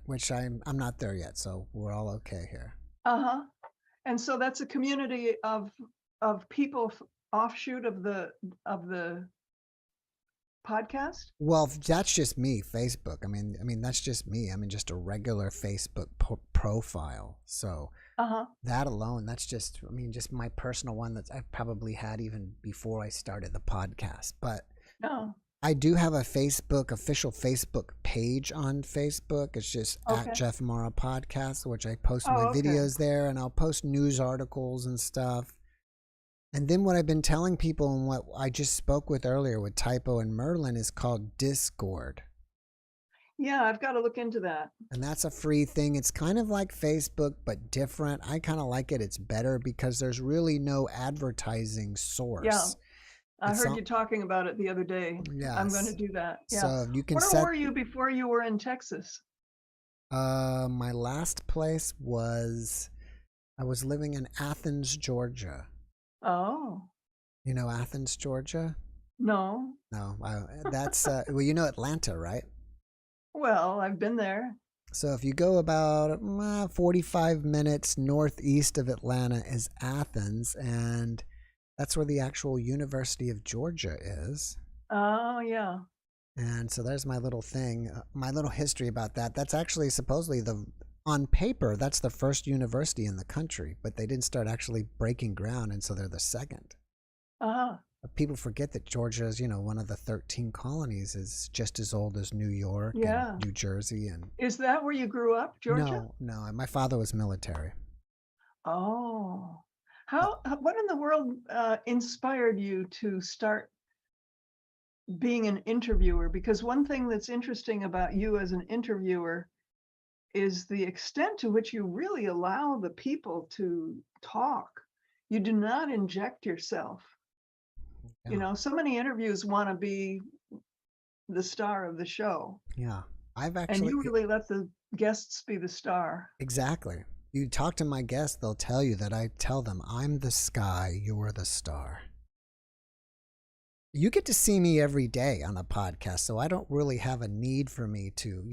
Which I'm not there yet. So we're all okay here. And so that's a community of people offshoot of the podcast. Well, that's just me, Facebook. I mean that's just me. I mean, just a regular Facebook profile. So that alone, that's just just my personal one that I've probably had even before I started the podcast. But I do have a official Facebook page on Facebook. It's just at JeffMara Podcast, which I post my videos there, and I'll post news articles and stuff. And then what I've been telling people, and what I just spoke with earlier with Typo and Merlin, is called Discord. Yeah, I've got to look into that. And that's a free thing. It's kind of like Facebook, but different. I kind of like it. It's better because there's really no advertising source. Yeah. I heard you talking about it the other day. Yeah, I'm going to do that. Yeah. So you can. Where were you before you were in Texas? My last place I was living in Athens, Georgia. Oh. You know Athens, Georgia? No. No, that's well, you know Atlanta, right? Well, I've been there. So if you go about 45 minutes northeast of Atlanta is Athens, and that's where the actual University of Georgia is. Oh, yeah. And so there's my little thing, my little history about that. That's actually supposedly on paper, that's the first university in the country, but they didn't start actually breaking ground, and so they're the second. People forget that Georgia is, one of the 13 colonies, is just as old as New York and New Jersey. And is that where you grew up, Georgia? No. My father was military. Oh. What in the world inspired you to start being an interviewer? Because one thing that's interesting about you as an interviewer is the extent to which you really allow the people to talk. You do not inject yourself. Yeah. So many interviews want to be the star of the show. Yeah. And you really let the guests be the star. Exactly. You talk to my guests, they'll tell you that I tell them, I'm the sky, you're the star. You get to see me every day on a podcast, so I don't really have a need for me to,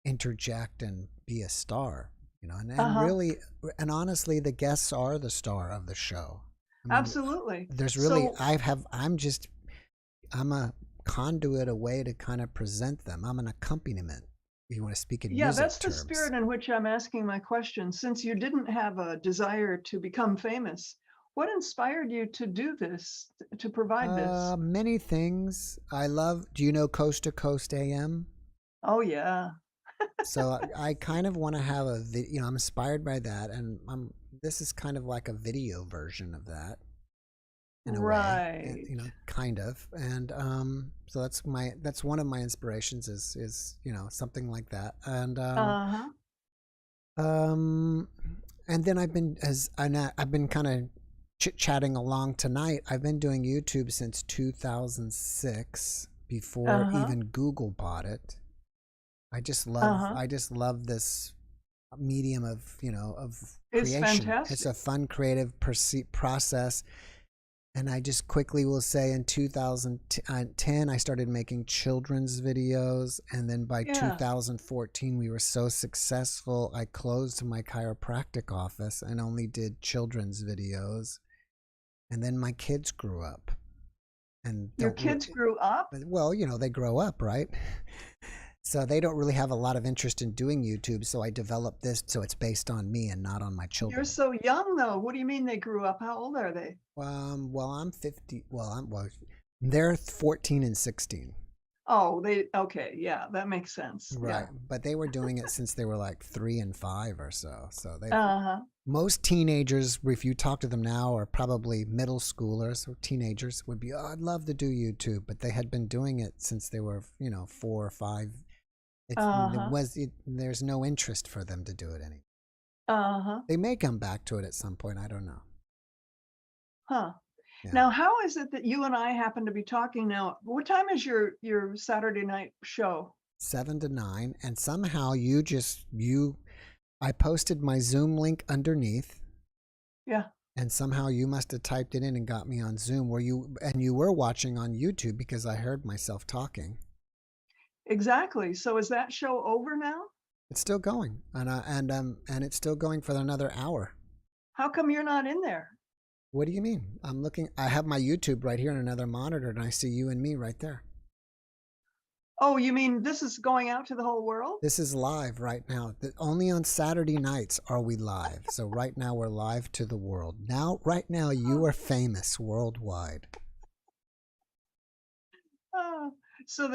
interject and be a star, and really, and honestly, the guests are the star of the show. Absolutely. There's really, I'm a conduit, a way to kind of present them. I'm an accompaniment. You want to speak in music that's terms. The spirit in which I'm asking my question. Since you didn't have a desire to become famous, what inspired you to do this, to provide this? Many things. Do you know Coast to Coast AM? Oh, yeah. So I kind of want to have I'm inspired by that. And I'm this is kind of like a video version of that in a way, and, Right. you know, kind of. And so that's one of my inspirations is you know, something like that. Uh-huh. And then I've been kind of chit-chatting along tonight. I've been doing YouTube since 2006, before Uh-huh. even Google bought it. Uh-huh. I just love this medium of, you know, of It's creation. It's fantastic. a fun creative process. And I just quickly will say, in 2010 I started making children's videos, and then by Yeah. 2014 we were so successful I closed my chiropractic office and only did children's videos. And then my kids grew up and Your kids grew up? well, you know, they grow up, right? So they don't really have a lot of interest in doing YouTube, so I developed this so it's based on me and not on my You're children. so young, though. What do you mean they grew up? How old are they? Well, I'm 50. They're 14 and 16. Oh, okay. Yeah, that makes sense. Right. Yeah. But they were doing it since they were like 3 and 5 or so. So they, Uh-huh. most teenagers, if you talk to them now, are probably middle schoolers or teenagers, would be, oh, I'd love to do YouTube. But they had been doing it since they were, you know, 4 or 5. Uh-huh. There's no interest for them to do it anymore. Uh-huh. They may come back to it at some point. I don't know. Huh. Yeah. Now, how is it that you and I happen to be talking now? What time is your Saturday night show? 7 to 9. And somehow I posted my Zoom link underneath. Yeah. And somehow you must have typed it in and got me on Zoom. You were watching on YouTube because I heard myself talking. Exactly. So is that show over now? It's still going, and it's still going for another hour. How come you're not in there? What do you mean? I'm looking. I have my YouTube right here on another monitor, and I see you and me right there. Oh, you mean this is going out to the whole world? This is live right now. Only on Saturday nights are we live. So right now we're live to the world. Right now you are famous worldwide. Oh, so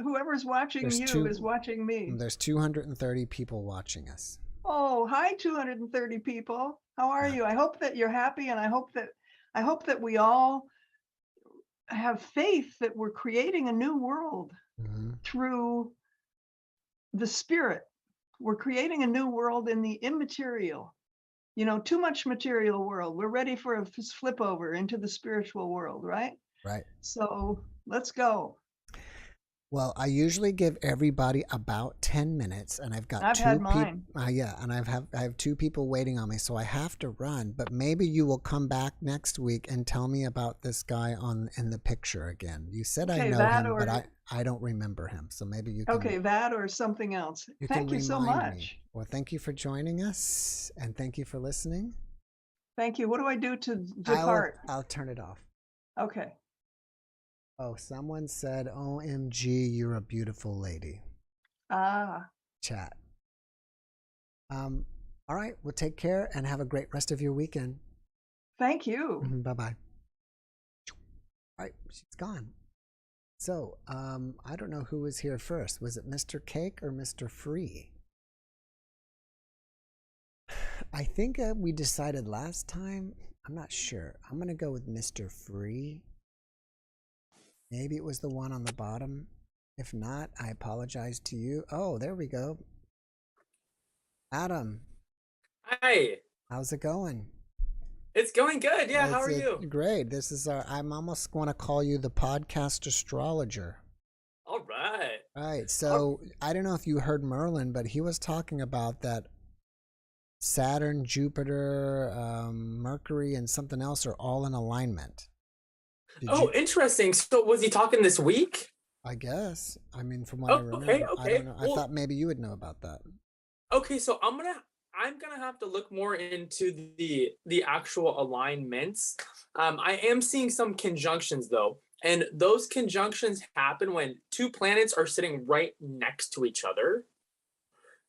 whoever's watching you is watching me. There's 230 people watching us. Oh, hi, 230 people. How are you? I hope that you're happy, and I hope that we all have faith that we're creating a new world through the spirit. We're creating a new world in the immaterial. You know, too much material world. We're ready for a flip over into the spiritual world, right? Right. So let's go. Well, I usually give everybody about 10 minutes, and I've got I've had mine. Yeah, and I have 2 people waiting on me, so I have to run. But maybe you will come back next week and tell me about this guy in the picture again. You said I know him, but I don't remember him. So maybe you can. Okay, that or something else. Thank you so much. Me. Well, thank you for joining us, and thank you for listening. Thank you. What do I do to depart? I'll turn it off. Okay. Oh, someone said, OMG, you're a beautiful lady. Ah. Chat. All right. Well, take care and have a great rest of your weekend. Thank you. Bye-bye. All right. She's gone. So, I don't know who was here first. Was it Mr. Cake or Mr. Free? I think we decided last time. I'm not sure. I'm going to go with Mr. Free. Maybe it was the one on the bottom. If not, I apologize to you. Oh, there we go. Adam. Hi. How's it going? It's going good. Yeah, how are you? Great. This is I'm almost going to call you the podcast astrologer. All right. Right. So I don't know if you heard Merlin, but he was talking about that Saturn, Jupiter, Mercury, and something else are all in alignment. Interesting. So was he talking this week? I guess. I mean, from what I remember. Okay. I don't know. I thought maybe you would know about that. Okay, so I'm gonna have to look more into the actual alignments. I am seeing some conjunctions though, and those conjunctions happen when 2 planets are sitting right next to each other.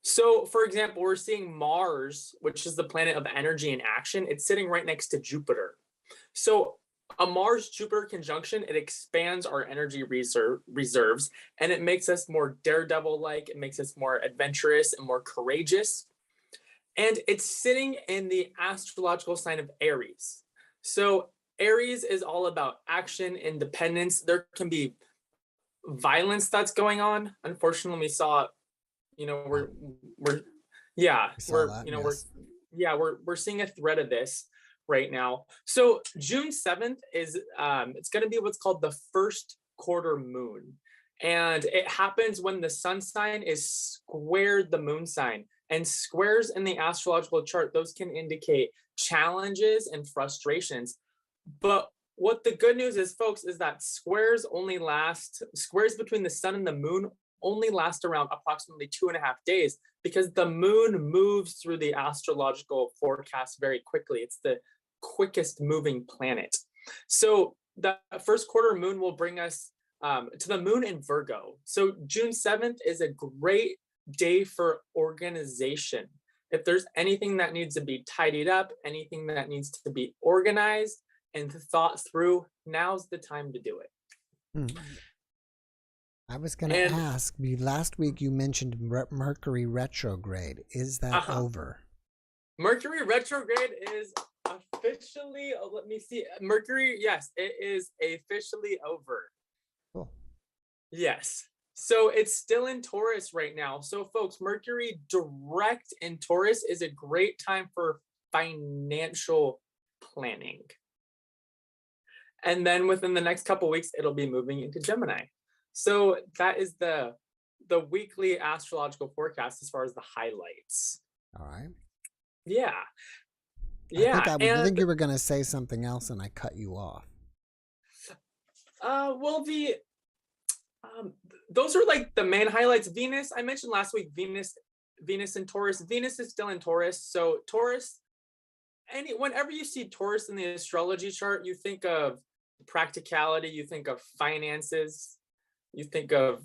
So, for example, we're seeing Mars, which is the planet of energy and action. It's sitting right next to Jupiter. So a Mars-Jupiter conjunction, it expands our energy reserves, and it makes us more daredevil-like. It makes us more adventurous and more courageous. and it's sitting in the astrological sign of Aries. So Aries is all about action, independence. There can be violence that's going on. Unfortunately, we saw, we're seeing a thread of this right now. So June 7th is it's going to be what's called the first quarter moon, and it happens when the sun sign is squared the moon sign. And squares in the astrological chart, those can indicate challenges and frustrations. But what the good news is, folks, is that squares between the sun and the moon only last around approximately 2.5 days, because the moon moves through the astrological forecast very quickly. It's the quickest moving planet. So the first quarter moon will bring us to the moon in Virgo. So June 7th is a great day for organization. If there's anything that needs to be tidied up, anything that needs to be organized and thought through, now's the time to do it. I was going to ask you, last week you mentioned Mercury retrograde. Is that over? Mercury retrograde is officially, let me see. Mercury, yes, it is officially over. Cool. Yes. So it's still in Taurus right now. So folks, Mercury direct in Taurus is a great time for financial planning. And then within the next couple of weeks, it'll be moving into Gemini. So that is the weekly astrological forecast as far as the highlights. All right. Yeah. Yeah. I think you were going to say something else and I cut you off. Well, those are like the main highlights. Venus, I mentioned last week, Venus in Taurus. Venus is still in Taurus. So Taurus, whenever you see Taurus in the astrology chart, you think of practicality, you think of finances, you think of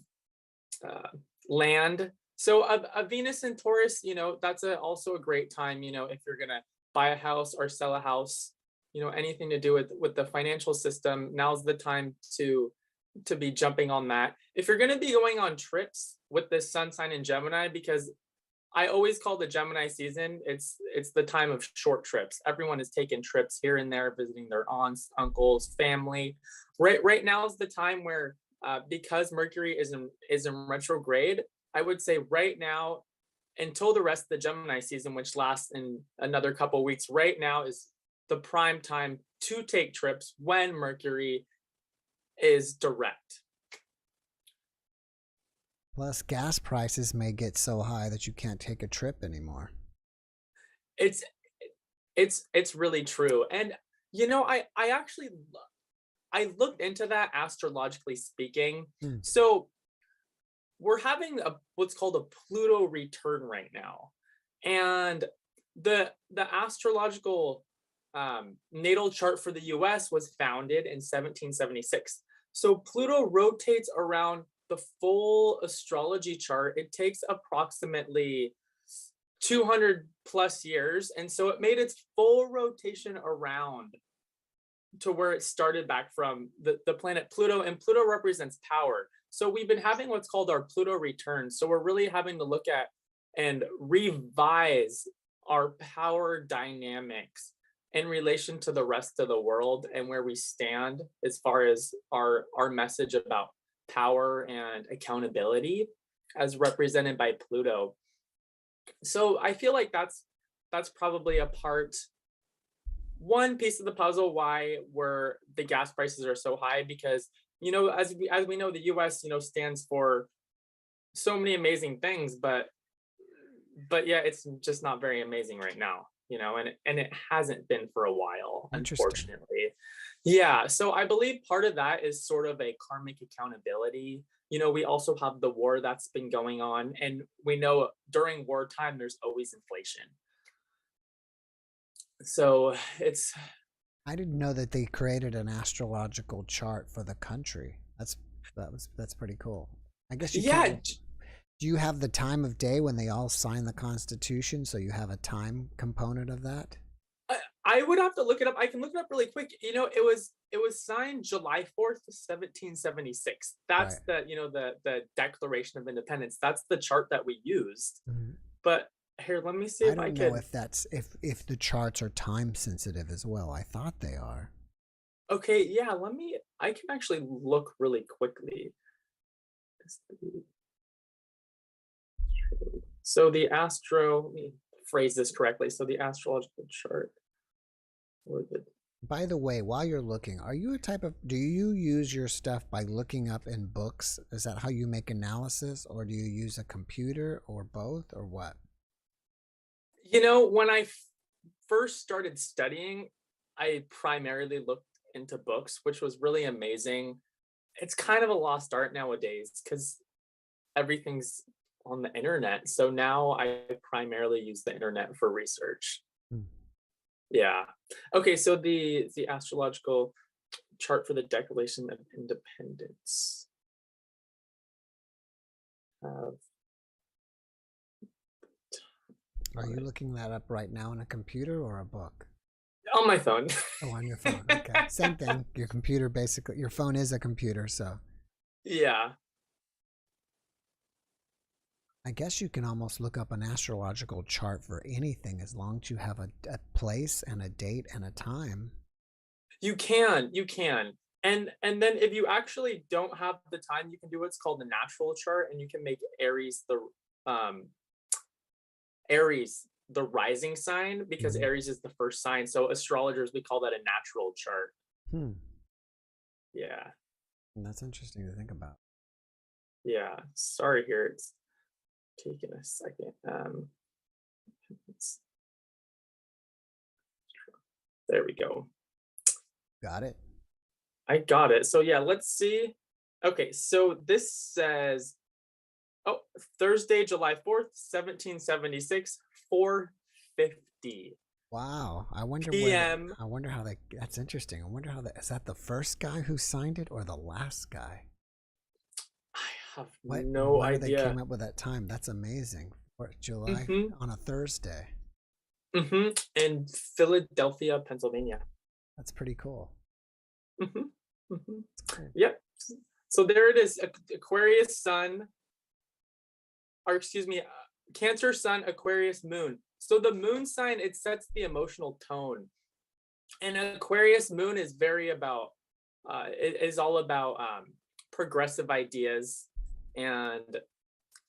land. So a Venus in Taurus, that's also a great time, if you're going to buy a house or sell a house, anything to do with the financial system, now's the time to be jumping on that. If you're going to be going on trips with this sun sign in Gemini, because I always call the Gemini season, it's the time of short trips. Everyone is taking trips here and there, visiting their aunts, uncles, family. Right now is the time where, because Mercury is in retrograde, I would say right now, until the rest of the Gemini season, which lasts in another couple of weeks, right now is the prime time to take trips when Mercury is direct. Plus, gas prices may get so high that you can't take a trip anymore. It's really true. And I looked into that astrologically speaking. So we're having what's called a Pluto return right now. And the astrological natal chart for the US was founded in 1776. So Pluto rotates around the full astrology chart. It takes approximately 200 plus years. And so it made its full rotation around to where it started back from the planet Pluto, and Pluto represents power. So we've been having what's called our Pluto return. So we're really having to look at and revise our power dynamics in relation to the rest of the world and where we stand as far as our message about power and accountability as represented by Pluto. So I feel like that's probably one piece of the puzzle why the gas prices are so high, because as we know, the US stands for so many amazing things, but yeah, it's just not very amazing right now, and it hasn't been for a while, unfortunately. Yeah, so I believe part of that is sort of a karmic accountability. We also have the war that's been going on, and we know during wartime there's always inflation. So I didn't know that they created an astrological chart for the country. That's pretty cool. I guess you can. Do you have the time of day when they all sign the Constitution, so you have a time component of that? I would have to look it up. I can look it up really quick. It was signed July 4th, 1776. That's right. The Declaration of Independence. That's the chart that we used. Mm-hmm. But Here, let me see I if I don't know could. if that's if the charts are time sensitive as well. I thought they are. Okay, yeah, I can actually look really quickly. So let me phrase this correctly. So the astrological chart, or the By the way, while you're looking, are you do you use your stuff by looking up in books? Is that how you make analysis, or do you use a computer, or both, or what? When I first started studying, I primarily looked into books, which was really amazing. It's kind of a lost art nowadays because everything's on the internet. So now I primarily use the internet for research. Hmm. Yeah. Okay, so the astrological chart for the Declaration of Independence. Are you looking that up right now in a computer or a book? On my phone. Oh, on your phone. Okay. Same thing. Your computer basically, your phone is a computer, so. Yeah. I guess you can almost look up an astrological chart for anything as long as you have a place and a date and a time. You can. And then if you actually don't have the time, you can do what's called the natural chart, and you can make Aries the rising sign, because Aries is the first sign. So astrologers, we call that a natural chart. Yeah. And that's interesting to think about. Yeah. Sorry here. It's taking a second. There we go. Got it. I got it. So yeah, let's see. Okay, so this says, Thursday, July 4th, 1776, 4:50. Wow. I wonder PM. I wonder how that's interesting. I wonder how is that the first guy who signed it or the last guy? I have no idea. They came up with that time. That's amazing. July on a Thursday. In Philadelphia, Pennsylvania. That's pretty cool. Cool. Yep. So there it is. Aquarius sun, or excuse me, Cancer sun, Aquarius moon. So the moon sign, it sets the emotional tone. And Aquarius moon is it is all about progressive ideas, and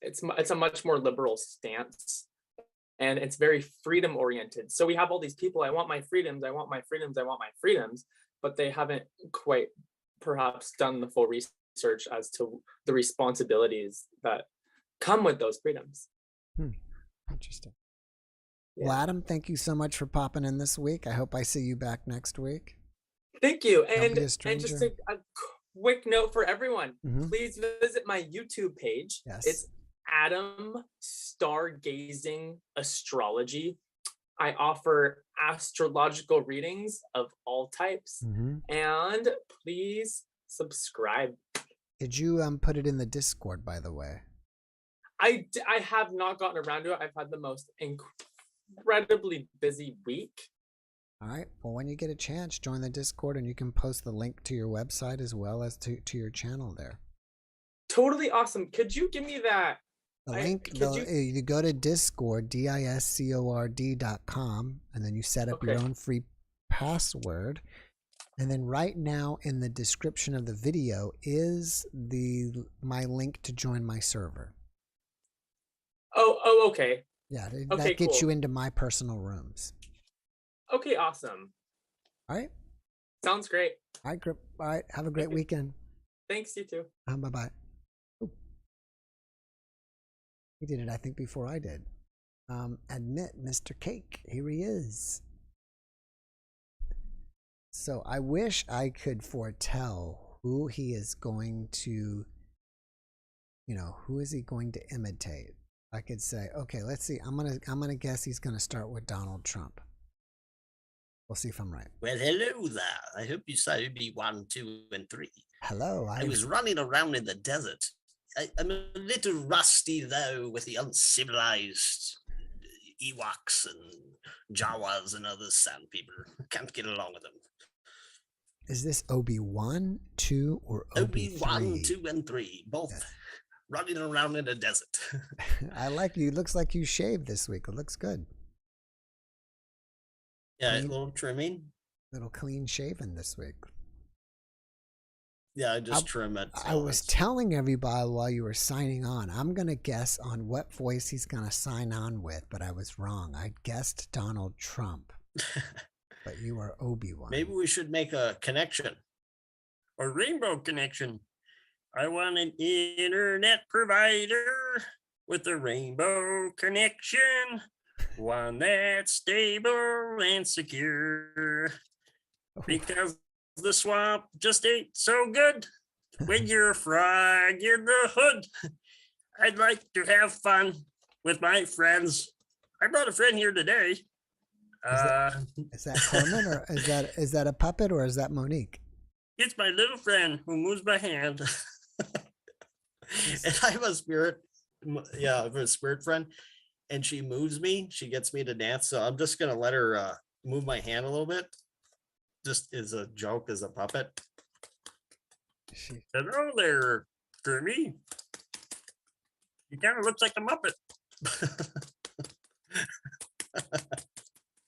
it's a much more liberal stance, and it's very freedom oriented. So we have all these people, I want my freedoms, I want my freedoms, I want my freedoms, but they haven't quite perhaps done the full research as to the responsibilities that come with those freedoms. Interesting. Yeah. Well, Adam, thank you so much for popping in this week. I hope I see you back next week. Thank you. Don't be a And stranger. just a quick note for everyone, please visit my YouTube page. Yes. It's Adam Stargazing Astrology. I offer astrological readings of all types, and please subscribe. Did you put it in the Discord, by the way? I have not gotten around to it. I've had the most incredibly busy week. All right. Well, when you get a chance, join the Discord, and you can post the link to your website as well as to your channel there. Totally awesome. Could you give me that? The link, you go to Discord, discord.com, and then you set up your own free password. And then right now in the description of the video is my link to join my server. Oh, okay. Yeah, that gets you into my personal rooms. Okay, awesome. All right. Sounds great. All right. Have a great weekend. Thanks, you too. Bye-bye. He did it, I think, before I did. Admit Mr. Cake. Here he is. So I wish I could foretell who he is going to, who is he going to imitate? I could say, okay, let's see. I'm gonna guess he's gonna start with Donald Trump. We'll see if I'm right. Well, hello there. I hope you saw me 1, 2, and 3. Hello. I was running around in the desert. I'm a little rusty, though, with the uncivilized Ewoks and Jawas and other sand people. Can't get along with them. Is this OB1, 2, or OB3? OB1, 2, and 3. Both. Yes. running around in the desert. I like you. Looks like you shaved this week. It looks good. Yeah, Clean, a little trimming. little clean shaven this week. Yeah, I just trim it. So I was telling everybody while you were signing on, I'm going to guess on what voice he's going to sign on with, but I was wrong. I guessed Donald Trump, but you are Obi-Wan. Maybe we should make a connection. A rainbow connection. I want an internet provider with a rainbow connection. One that's stable and secure. Because the swamp just ain't so good when you're a frog in the hood. I'd like to have fun with my friends. I brought a friend here today. Is that Carmen, or is that a puppet, or is that Monique? It's my little friend who moves my hand. And I have a spirit. Yeah, I have a spirit friend, and she moves me. She gets me to dance. So I'm just gonna let her move my hand a little bit. Just as a joke, as a puppet. Hello there, Grimmy. You kind of looks like a Muppet.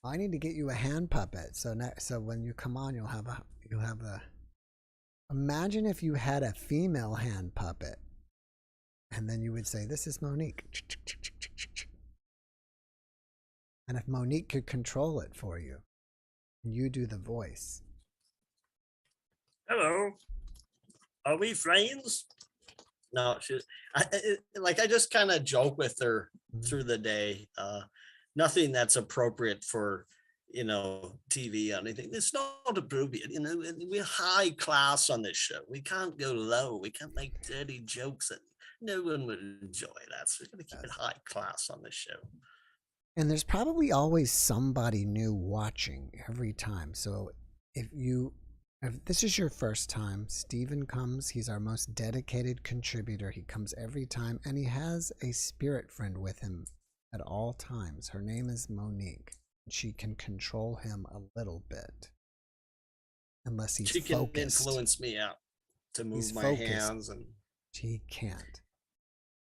I need to get you a hand puppet. So when you come on, you'll have a. Imagine if you had a female hand puppet, and then you would say, "This is Monique," and if Monique could control it for you, and you do the voice. Hello. Are we friends? No, I just kind of joke with her through the day. Nothing that's appropriate for, TV or anything. It's not appropriate. We're high class on this show. We can't go low. We can't make dirty jokes that no one would enjoy. That's we're going to keep it high class on this show. And there's probably always somebody new watching every time. So if this is your first time, Steven comes. He's our most dedicated contributor. He comes every time, and he has a spirit friend with him at all times. Her name is Monique. She can control him a little bit, unless he's focused. She can influence me out to move my hands, and she can't.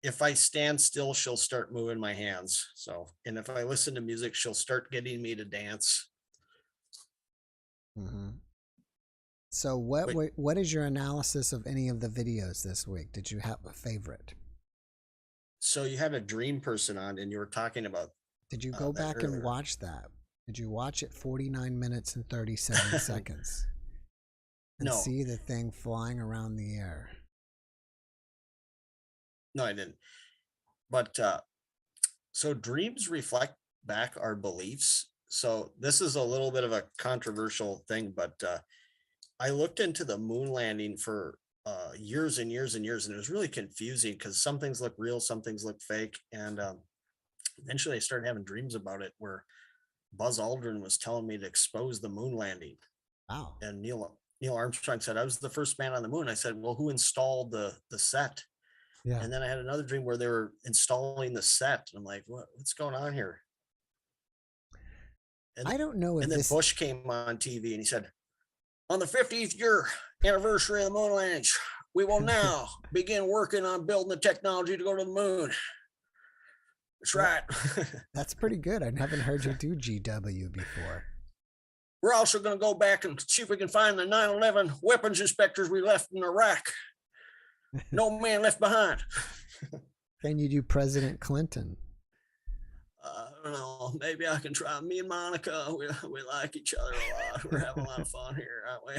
If I stand still, she'll start moving my hands. So, and if I listen to music, she'll start getting me to dance. Mm-hmm. So what is your analysis of any of the videos this week? Did you have a favorite? So you had a dream person on, and you were talking about. Did you go back and watch that? Did you watch it 49 minutes and 37 seconds? And see the thing flying around the air? No, I didn't. But so dreams reflect back our beliefs. So this is a little bit of a controversial thing, but I looked into the moon landing for years and years and years, and it was really confusing because some things look real, some things look fake. And eventually I started having dreams about it where Buzz Aldrin was telling me to expose the moon landing. Wow. And Neil Armstrong said, I was the first man on the moon. I said, well, who installed the set? Yeah. And then I had another dream where they were installing the set. And I'm like, what's going on here? And I don't know. And then Bush came on TV and he said, on the 50th year anniversary of the moon landing, we will now begin working on building the technology to go to the moon. That's right. That's pretty good. I haven't heard you do GW before. We're also going to go back and see if we can find the 9/11 weapons inspectors we left in Iraq. No man left behind. Can you do President Clinton? I don't know. Maybe I can try. Me and Monica, we like each other a lot. We're having a lot of fun here, aren't we?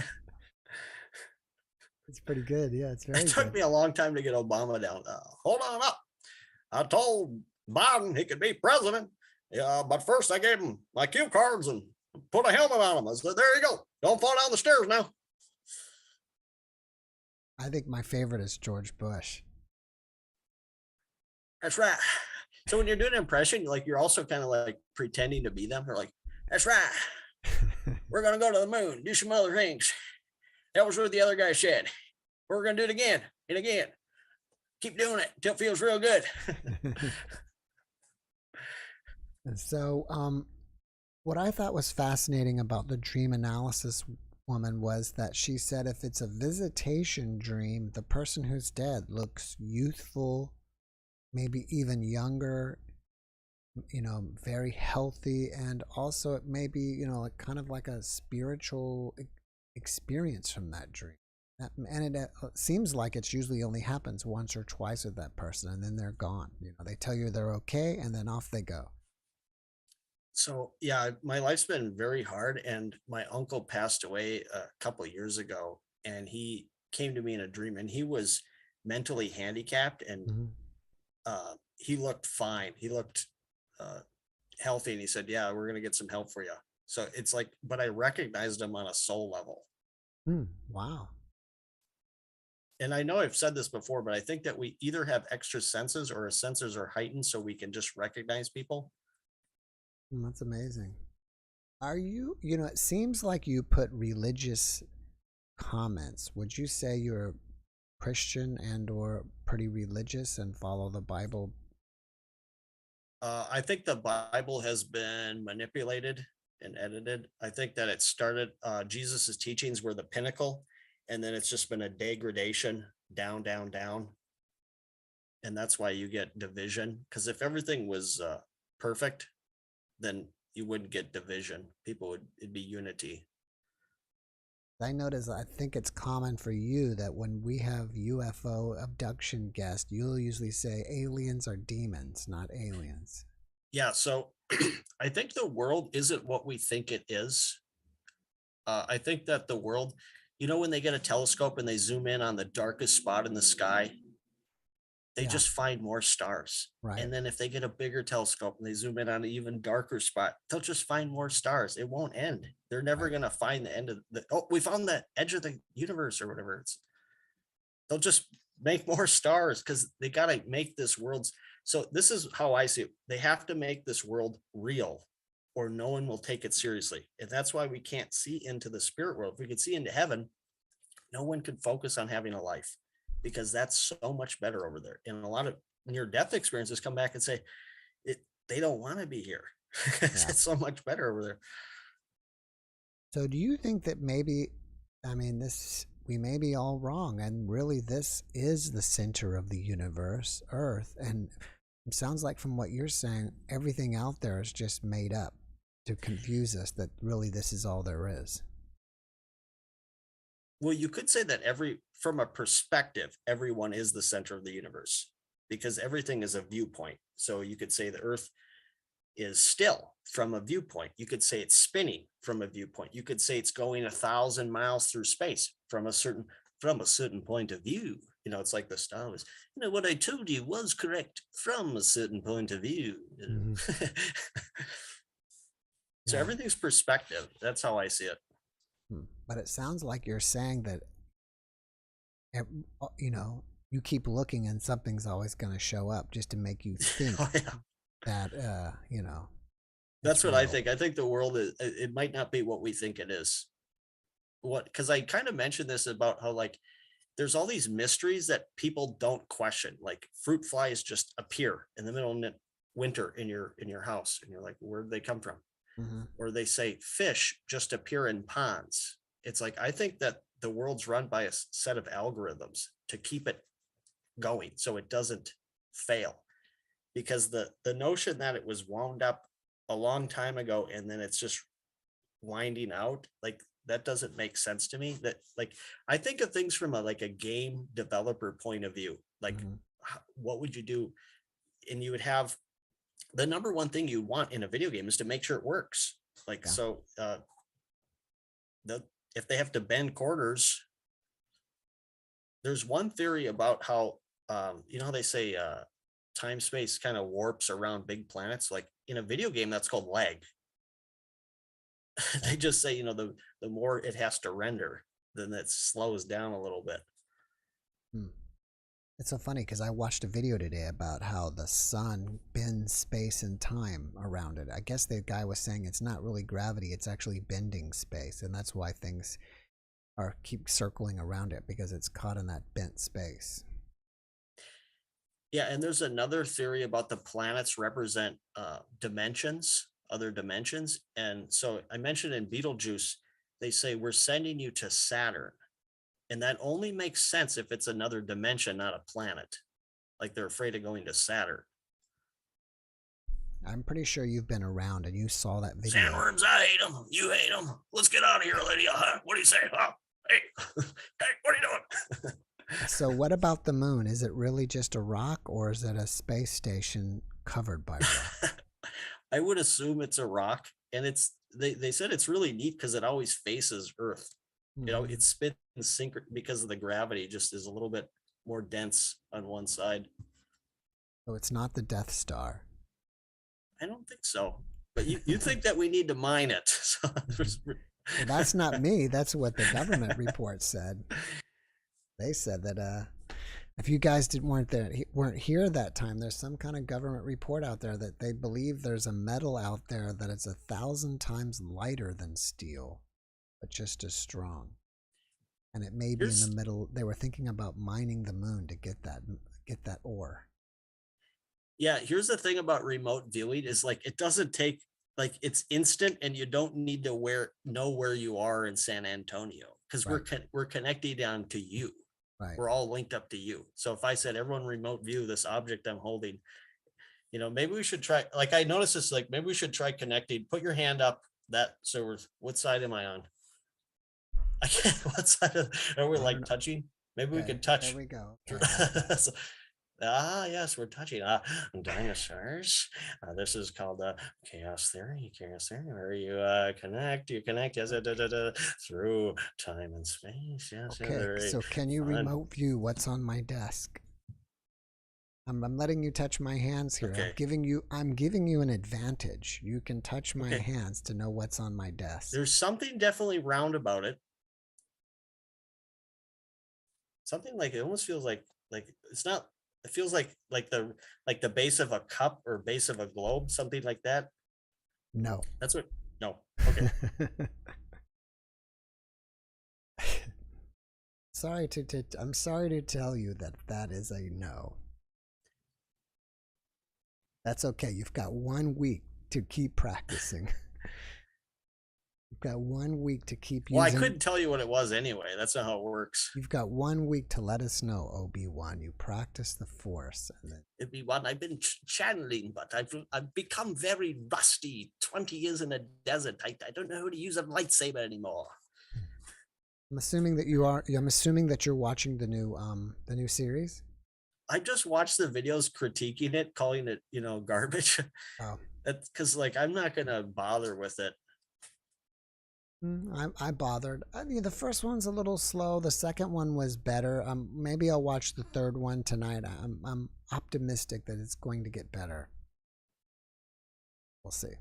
It's pretty good. Yeah, it's very good. It took me a long time to get Obama down. Hold on up. I told Biden he could be president. Yeah, but first I gave him my cue cards and put a helmet on him. I said, there you go. Don't fall down the stairs now. I think my favorite is George Bush. That's right. So when you're doing an impression, you're also kind of like pretending to be them. They're like, that's right. We're going to go to the moon, do some other things. That was what the other guy said. We're going to do it again and again. Keep doing it until it feels real good. So what I thought was fascinating about the dream analysis woman was that she said if it's a visitation dream, the person who's dead looks youthful, maybe even younger, very healthy, and also it may be, kind of like a spiritual experience from that dream. And it seems like it's usually only happens once or twice with that person, and then they're gone. They tell you they're okay, and then off they go. So yeah, my life's been very hard, and my uncle passed away a couple of years ago, and he came to me in a dream, and he was mentally handicapped, and he looked fine. He looked healthy, and he said, "Yeah, we're gonna get some help for you." So it's like, but I recognized him on a soul level. Wow. And I know I've said this before, but I think that we either have extra senses or our senses are heightened so we can just recognize people. That's amazing. Are you, it seems like you put religious comments. Would you say you're Christian and or pretty religious and follow the Bible? I think the Bible has been manipulated and edited. I think that it started, Jesus's teachings were the pinnacle, and then it's just been a degradation down, down, down. And that's why you get division. Because if everything was perfect, then you wouldn't get division. It'd be unity. I notice, I think it's common for you that when we have UFO abduction guests, you'll usually say aliens are demons, not aliens. Yeah, so I think the world isn't what we think it is. I think that the world, when they get a telescope and they zoom in on the darkest spot in the sky, they just find more stars. Right. And then if they get a bigger telescope and they zoom in on an even darker spot, they'll just find more stars. It won't end. They're never going to find the end of we found the edge of the universe or whatever. They'll just make more stars because they got to make this world. So this is how I see it. They have to make this world real or no one will take it seriously. And that's why we can't see into the spirit world. If we could see into heaven, no one could focus on having a life, because that's so much better over there. And a lot of near-death experiences come back and say they don't want to be here. It's so much better over there. So do you think that maybe, we may be all wrong, and really this is the center of the universe, Earth, and it sounds like from what you're saying, everything out there is just made up to confuse us, that really this is all there is? Well, you could say that from a perspective, everyone is the center of the universe, because everything is a viewpoint. So you could say the Earth is still from a viewpoint. You could say it's spinning from a viewpoint. You could say it's going 1,000 miles through space from a certain point of view. It's like the Star Wars. What I told you was correct from a certain point of view. So everything's perspective. That's how I see it. But it sounds like you're saying that, you keep looking and something's always going to show up just to make you think that, That's what real. I think. I think the world it might not be what we think it is. Because I kind of mentioned this about how there's all these mysteries that people don't question. Like fruit flies just appear in the middle of winter in your house, and you're like, where did they come from? Or they say fish just appear in ponds. It's like, I think that the world's run by a set of algorithms to keep it going so it doesn't fail. Because the notion that it was wound up a long time ago and then it's just winding out, that doesn't make sense to me. That I think of things from a game developer point of view. What would you do? And you would have the number one thing you want in a video game is to make sure it works. So if they have to bend quarters, there's one theory about how how they say time space kind of warps around big planets. Like in a video game, that's called lag. They just say, the more it has to render, then it slows down a little bit. It's so funny because I watched a video today about how the sun bends space and time around it. I guess the guy was saying it's not really gravity, it's actually bending space, and that's why things keep circling around it, because it's caught in that bent space. Yeah, and there's another theory about the planets represent dimensions, other dimensions. And so I mentioned in Beetlejuice, they say we're sending you to Saturn. And that only makes sense if it's another dimension, not a planet. Like they're afraid of going to Saturn. I'm pretty sure you've been around and you saw that video. Sandworms, I hate them. You hate them. Let's get out of here, Lydia. What do you say? Huh? Hey, hey, what are you doing? So what about the moon? Is it really just a rock, or is it a space station covered by rock? I would assume it's a rock, and they said it's really neat because it always faces Earth. You know, it spins because of the gravity, just is a little bit more dense on one side. So it's not the Death Star. I don't think so. But you think that we need to mine it. So well, that's not me. That's what the government report said. They said that if you guys weren't here that time, there's some kind of government report out there that they believe there's a metal out there that is 1,000 times lighter than steel, but just as strong. And it may be in the middle. They were thinking about mining the moon to get that ore. Yeah, here's the thing about remote viewing is like it doesn't take, like it's instant, and you don't need to know where you are in San Antonio, because we're connected down to you. Right. We're all linked up to you. So if I said everyone remote view this object I'm holding, you know, maybe we should try, like I noticed this, like maybe we should try connecting. Put your hand up what side am I on? I can't, what side are we like touching? Maybe we could touch. There we go. So, yes, we're touching dinosaurs. This is called chaos theory. Where you connect, yes, through time and space. Yes. Okay, so can you remote view what's on my desk? I'm letting you touch my hands here. Okay. I'm giving you an advantage. You can touch my hands to know what's on my desk. There's something definitely round about it. Something like it almost feels like it's not. It feels like the base of a cup or base of a globe, something like that. No. That's what. No. Okay. I'm sorry to tell you that is a no. That's okay. You've got 1 week to keep practicing. You've got 1 week to keep using. Well, I couldn't tell you what it was anyway. That's not how it works. You've got 1 week to let us know, OB1. You practice the Force. And then... OB1, I've been channeling, but I've become very rusty. 20 years in a desert. I don't know how to use a lightsaber anymore. I'm assuming that you are. I'm assuming that you're watching the new series. I just watched the videos critiquing it, calling it, garbage. Oh. That's because I'm not gonna bother with it. I bothered. I mean, the first one's a little slow. The second one was better. Maybe I'll watch the third one tonight. I'm optimistic that it's going to get better. We'll see.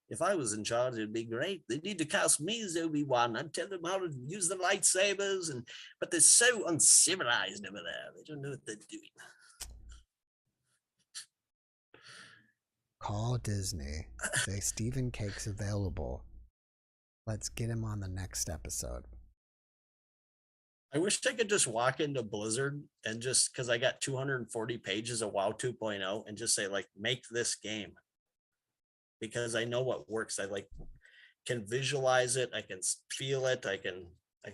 If I was in charge, it'd be great. They need to cast me as Obi-Wan. I'd tell them how to use the lightsabers, but they're so uncivilized over there. They don't know what they're doing. Call Disney. Say Stephen Cake's available. Let's get him on the next episode. I wish I could just walk into Blizzard and just, because I got 240 pages of WoW 2.0 and just say, make this game. Because I know what works. I can visualize it. I can feel it. I can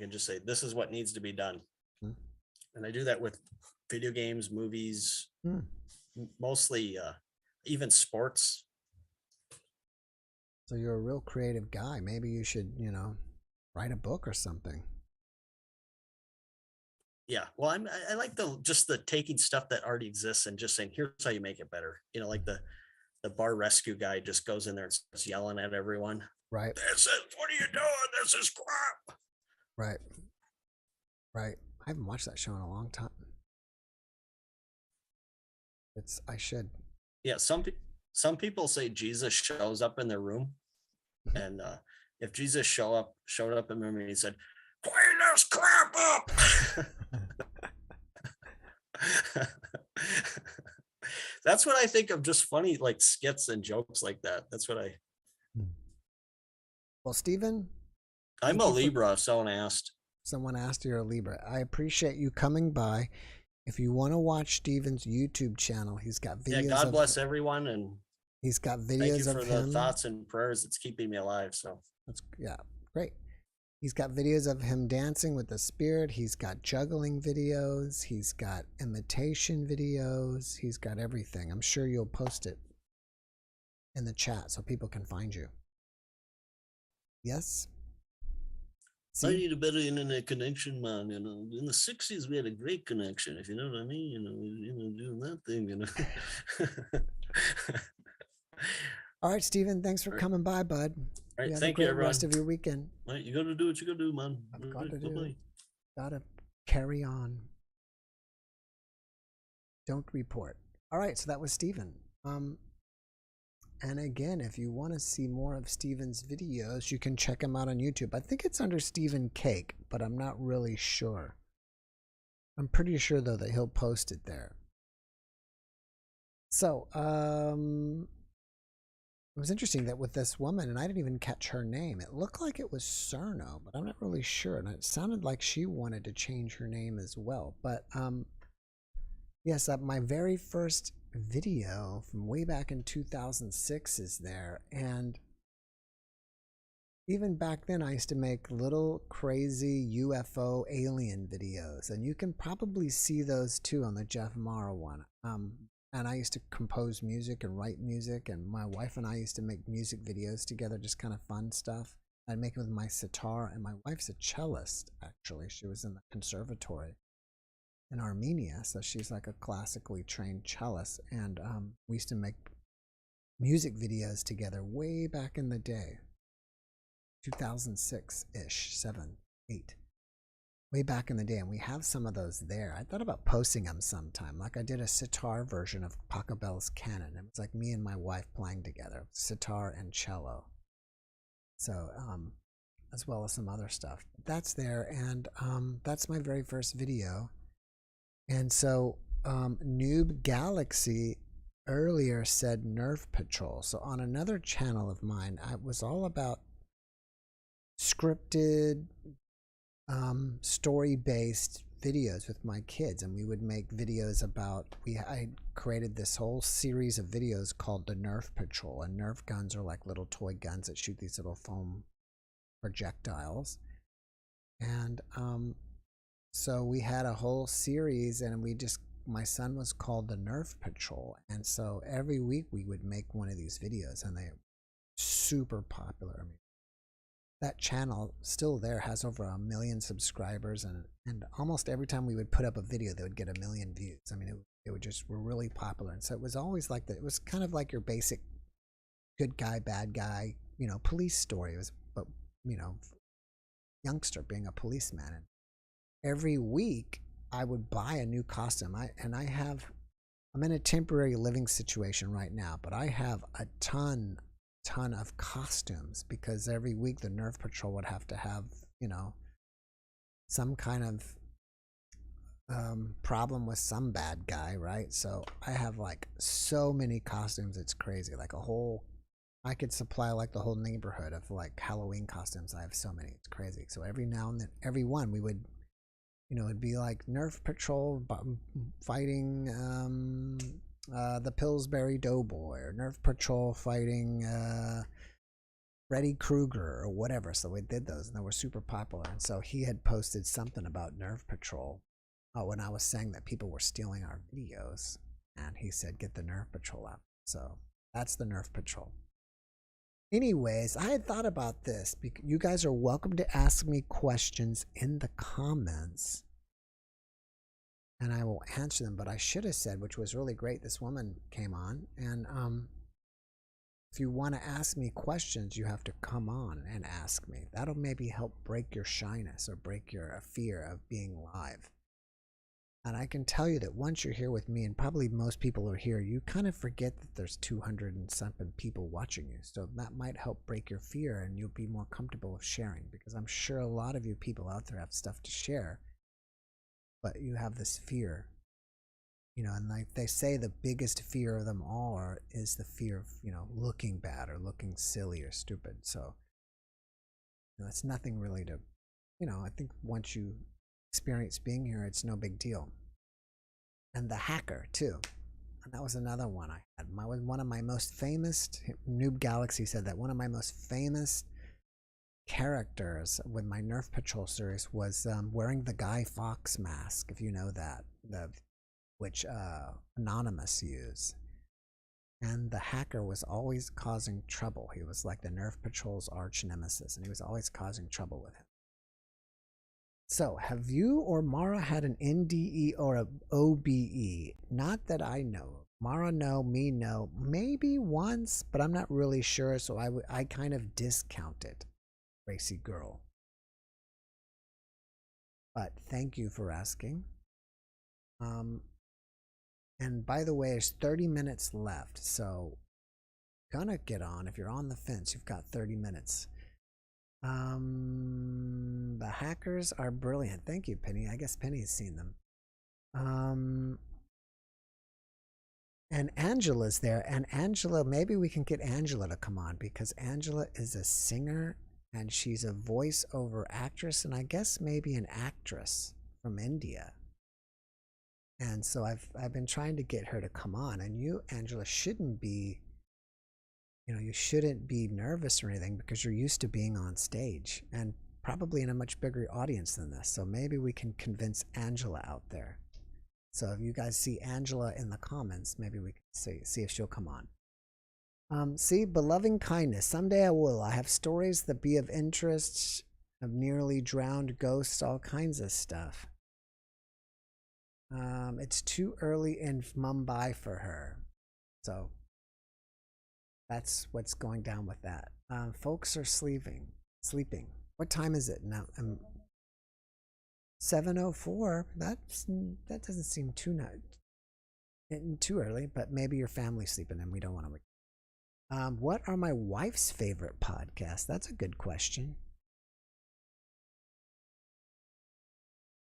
just say, this is what needs to be done. And I do that with video games, movies, mostly even sports. So you're a real creative guy. Maybe you should, write a book or something. Yeah. Well, I like the taking stuff that already exists and just saying, here's how you make it better. Like the bar rescue guy just goes in there and starts yelling at everyone. Right. This is, what are you doing? This is crap. Right. Right. I haven't watched that show in a long time. I should. Yeah. Some people say Jesus shows up in their room. And if Jesus showed up in the room and he said, clean this crap up. That's what I think of, just funny skits and jokes like that. That's what I. Well, Stephen, I'm a Libra. If someone asked. Someone asked you're a Libra. I appreciate you coming by. If you want to watch Stephen's YouTube channel, he's got videos. Yeah, God bless everyone, and he's got videos thank you of for him. the thoughts and prayers. It's keeping me alive. So yeah, Great. He's got videos of him dancing with the spirit. He's got juggling videos. He's got imitation videos. He's got everything. I'm sure you'll post it in the chat so people can find you. Yes? I need a better internet connection, man. You know, in the 60s, we had a great connection, if you know what I mean. Doing that thing, All right, Stephen, thanks for coming by, bud. All right, you have thank a great you, everyone. Rest of your weekend. All right, you got to do what you got to do, man. I've got to Bye-bye. do. Got to carry on. Don't report. All right, so that was Stephen. And again, if you want to see more of Stephen's videos, you can check him out on YouTube. I think it's under Stephen Cake, but I'm not really sure. I'm pretty sure, though, that he'll post it there. So, it was interesting that with this woman, and I didn't even catch her name, it looked like it was Cerno, but I'm not really sure. And it sounded like she wanted to change her name as well. But, yes, my very first video from way back in 2006 is there. And even back then, I used to make little crazy UFO alien videos. And you can probably see those too on the JeffMara one. And I used to compose music and write music, and my wife and I used to make music videos together, just kind of fun stuff. I'd make it with my sitar, and my wife's a cellist, actually. She was in the conservatory in Armenia, so she's like a classically trained cellist, and we used to make music videos together way back in the day, 2006-ish, 7, 8. Way back in the day, and we have some of those there. I thought about posting them sometime. Like I did a sitar version of Pachelbel's Canon. It was like me and my wife playing together, sitar and cello. So, as well as some other stuff. That's there, and that's my very first video. And so, Noob Galaxy earlier said Nerf Patrol. So on another channel of mine, I was all about scripted, story-based videos with my kids, and we would make videos about I created this whole series of videos called the Nerf Patrol, and Nerf guns are like little toy guns that shoot these little foam projectiles. And so we had a whole series, and my son was called the Nerf Patrol, and so every week we would make one of these videos, and they're super popular. I mean, that channel still there has over 1 million subscribers, and almost every time we would put up a video, they would get 1 million views. I mean, it would just were really popular, and so it was always like that. It was kind of like your basic good guy, bad guy, police story. It was, but youngster being a policeman, and every week I would buy a new costume. I'm in a temporary living situation right now, but I have a ton of costumes, because every week the Nerf Patrol would have to have, some kind of problem with some bad guy, right? So I have like so many costumes, it's crazy. Like I could supply like the whole neighborhood of like Halloween costumes. I have so many, it's crazy. So every now and then, every one we would, it'd be like Nerf Patrol fighting the Pillsbury Doughboy, or Nerf Patrol fighting Freddy Krueger, or whatever. So we did those, and they were super popular. And so he had posted something about Nerf Patrol when I was saying that people were stealing our videos, and he said, get the Nerf Patrol out. So that's the Nerf Patrol. Anyways, I had thought about this. You guys are welcome to ask me questions in the comments, and I will answer them. But I should have said, which was really great, this woman came on, and if you want to ask me questions, you have to come on and ask me. That'll maybe help break your shyness or break your fear of being live. And I can tell you that once you're here with me, and probably most people are here, you kind of forget that there's 200 and something people watching you. So that might help break your fear, and you'll be more comfortable with sharing, because I'm sure a lot of you people out there have stuff to share, but you have this fear, and like they say, the biggest fear of them all is the fear of, looking bad or looking silly or stupid. So, it's nothing really to, I think once you experience being here, it's no big deal. And the hacker too, and that was another one I had. One of my most famous, Noob Galaxy said that one of my most famous characters with my Nerf Patrol series was wearing the Guy Fawkes mask, if you know that, which Anonymous used. And the hacker was always causing trouble. He was like the Nerf Patrol's arch nemesis, and he was always causing trouble with him. So, have you or Mara had an NDE or a OBE? Not that I know. Mara, no. Me, no. Maybe once, but I'm not really sure, so I kind of discount it, racy girl. But thank you for asking. And by the way, there's 30 minutes left, so gonna get on. If you're on the fence, you've got 30 minutes. The hackers are brilliant. Thank you, Penny. I guess Penny's seen them. And Angela's there. And Angela, maybe we can get Angela to come on, because Angela is a singer and she's a voiceover actress, and I guess maybe an actress from India. And so I've been trying to get her to come on, and you, Angela, shouldn't be, you shouldn't be nervous or anything, because you're used to being on stage and probably in a much bigger audience than this. So maybe we can convince Angela out there. So if you guys see Angela in the comments, maybe we can see if she'll come on. See, beloved kindness. Someday I will. I have stories that be of interest, of nearly drowned ghosts, all kinds of stuff. It's too early in Mumbai for her. So that's what's going down with that. Folks are sleeping. What time is it now? 7:04. That doesn't seem too early, but maybe your family's sleeping and we don't want to. What are my wife's favorite podcasts? That's a good question.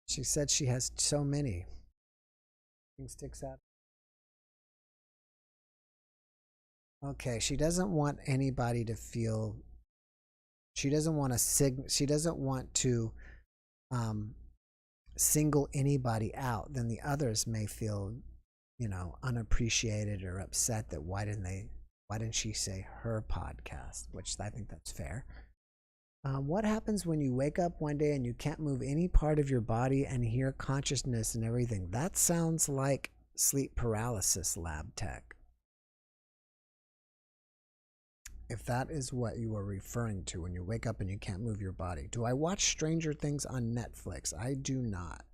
She said she has so many. Sticks out. Okay, she doesn't want anybody to feel. She doesn't want to single anybody out. Then the others may feel, unappreciated or upset that why didn't she say her podcast? Which I think that's fair. What happens when you wake up one day and you can't move any part of your body and hear consciousness and everything? That sounds like sleep paralysis, lab tech. If that is what you are referring to when you wake up and you can't move your body. Do I watch Stranger Things on Netflix? I do not.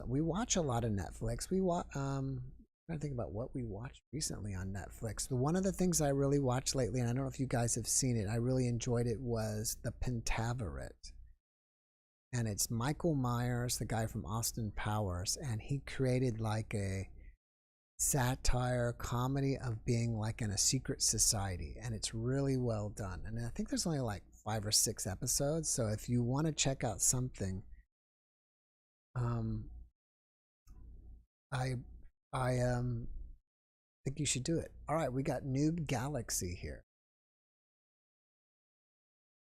We watch a lot of Netflix. I'm trying to think about what we watched recently on Netflix. One of the things I really watched lately, and I don't know if you guys have seen it, I really enjoyed it, was The Pentaverate. And it's Michael Myers, the guy from Austin Powers, and he created like a satire comedy of being like in a secret society, and it's really well done. And I think there's only like 5 or 6 episodes, so if you want to check out something, I think you should do it. All right, we got Noob Galaxy here.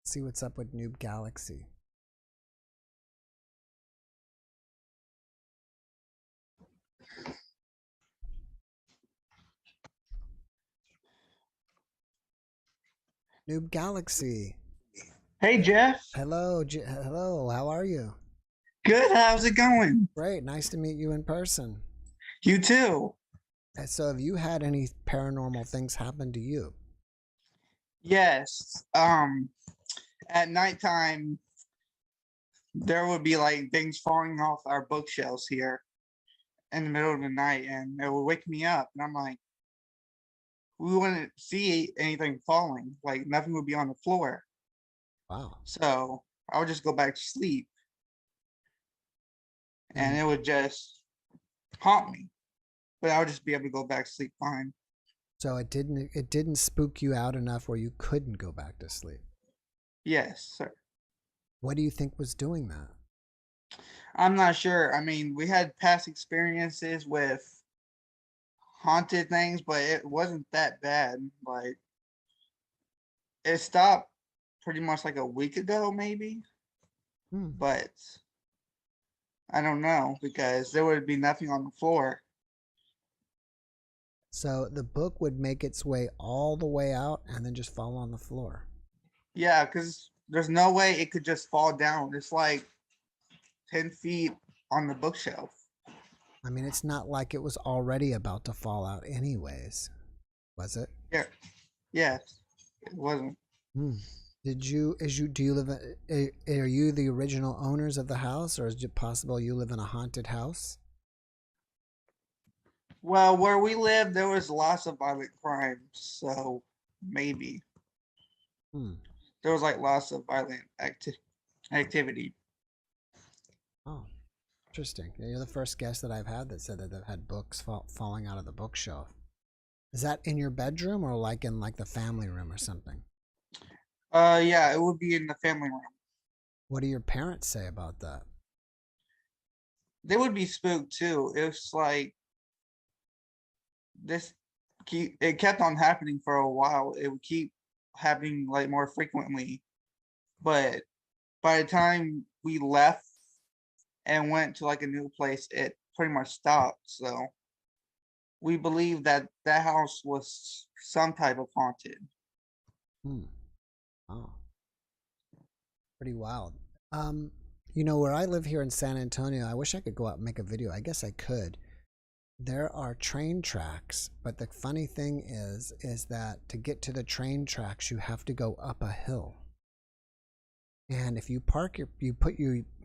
Let's see what's up with Noob Galaxy. Noob Galaxy. Hey, Jeff. Hello, hello. How are you? Good. How's it going? Great. Nice to meet you in person. You too. So have you had any paranormal things happen to you? Yes. At nighttime, there would be like things falling off our bookshelves here in the middle of the night, and it would wake me up. And I'm like, we wouldn't see anything falling. Like nothing would be on the floor. Wow. So I would just go back to sleep, and it would just haunt me. But I would just be able to go back to sleep fine. So it didn't spook you out enough where you couldn't go back to sleep? Yes, sir. What do you think was doing that? I'm not sure. I mean, we had past experiences with haunted things, but it wasn't that bad. Like, it stopped pretty much like a week ago, maybe. But I don't know, because there would be nothing on the floor. So the book would make its way all the way out and then just fall on the floor. Yeah, because there's no way it could just fall down. It's like 10 feet on the bookshelf. I mean, it's not like it was already about to fall out anyways, was it? Yeah. Yes, it wasn't. Hmm. Do you live are you the original owners of the house, or is it possible you live in a haunted house? Well, where we live, there was lots of violent crimes, so maybe Hmm. there was like lots of violent activity. Oh, interesting. Yeah, you're the first guest that I've had that said that they've had books falling out of the bookshelf. Is that in your bedroom or like in like the family room or something? Yeah, it would be in the family room. What do your parents say about that? They would be spooked too. It's like this it kept on happening for a while. It would keep happening like more frequently. But by the time we left and went to like a new place, it pretty much stopped. So we believe that that house was some type of haunted. Hmm. Oh, pretty wild. You know, where I live here in San Antonio, I wish I could go out and make a video. I guess I could. There are train tracks, but the funny thing is that to get to the train tracks, you have to go up a hill. And if you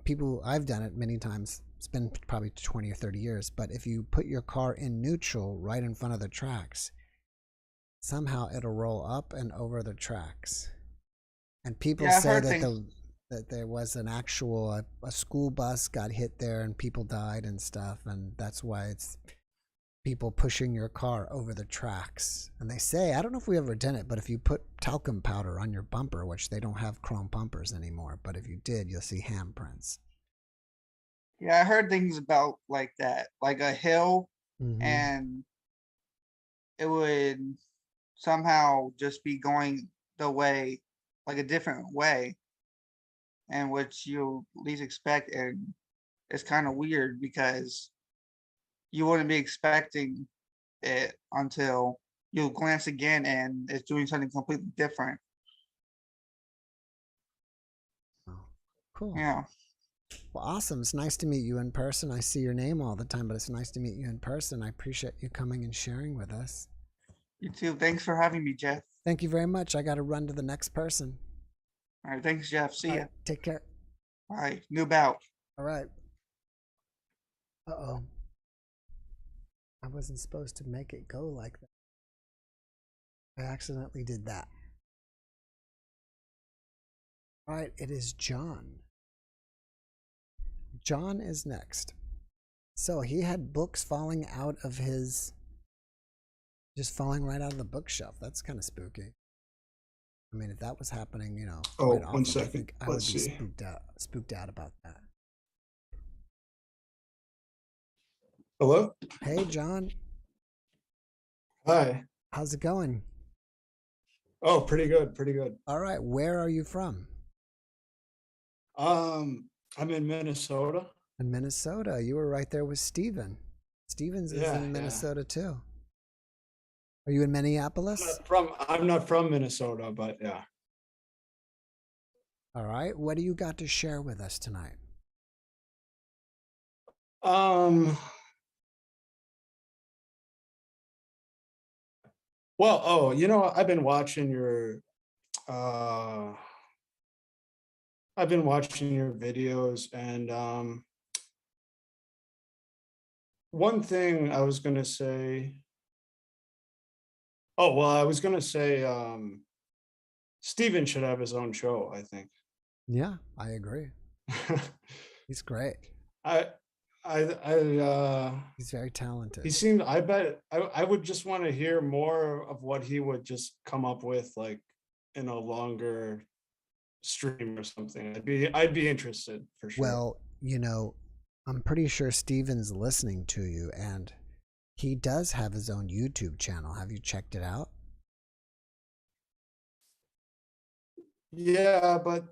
people, I've done it many times. It's been probably 20 or 30 years, but if you put your car in neutral right in front of the tracks, somehow it'll roll up and over the tracks. And people say that there was an actual a school bus got hit there and people died and stuff, and that's why it's people pushing your car over the tracks. And they say, I don't know if we ever did it, but if you put talcum powder on your bumper, which they don't have chrome bumpers anymore, but if you did, you'll see handprints. Yeah, I heard things about like that, like a hill, and it would somehow just be going the way, like a different way, and which you least expect. And it's kind of weird because you wouldn't be expecting it until you glance again and it's doing something completely different. Oh, cool. Yeah. Well, awesome. It's nice to meet you in person. I see your name all the time, but it's nice to meet you in person. I appreciate you coming and sharing with us. You too. Thanks for having me, Jeff. Thank you very much. I got to run to the next person. All right. Thanks, Jeff. See ya. Take care. All right. New bout. All right. Uh-oh. I wasn't supposed to make it go like that. I accidentally did that. All right, it is John. John is next. So he had books falling out of his, just falling right out of the bookshelf. That's kind of spooky. I mean, if that was happening, you know. Oh, often, 1 second. I would be spooked out about that. Hello? Hey, John. Hi. How's it going? Oh, pretty good, pretty good. All right, where are you from? I'm in Minnesota. In Minnesota. You were right there with Steven. Steven's is in Minnesota too. Are you in Minneapolis? I'm not from Minnesota, but yeah. All right. What do you got to share with us tonight? Well, oh, you know, I've been watching your videos, and one thing I was gonna say. Oh, well, I was gonna say Steven should have his own show, I think. Yeah, I agree. He's great. He's very talented. He seemed, I bet I would just want to hear more of what he would just come up with, like in a longer stream or something. I'd be interested for sure. Well, you know, I'm pretty sure Steven's listening to you, and he does have his own YouTube channel. Have you checked it out? Yeah, but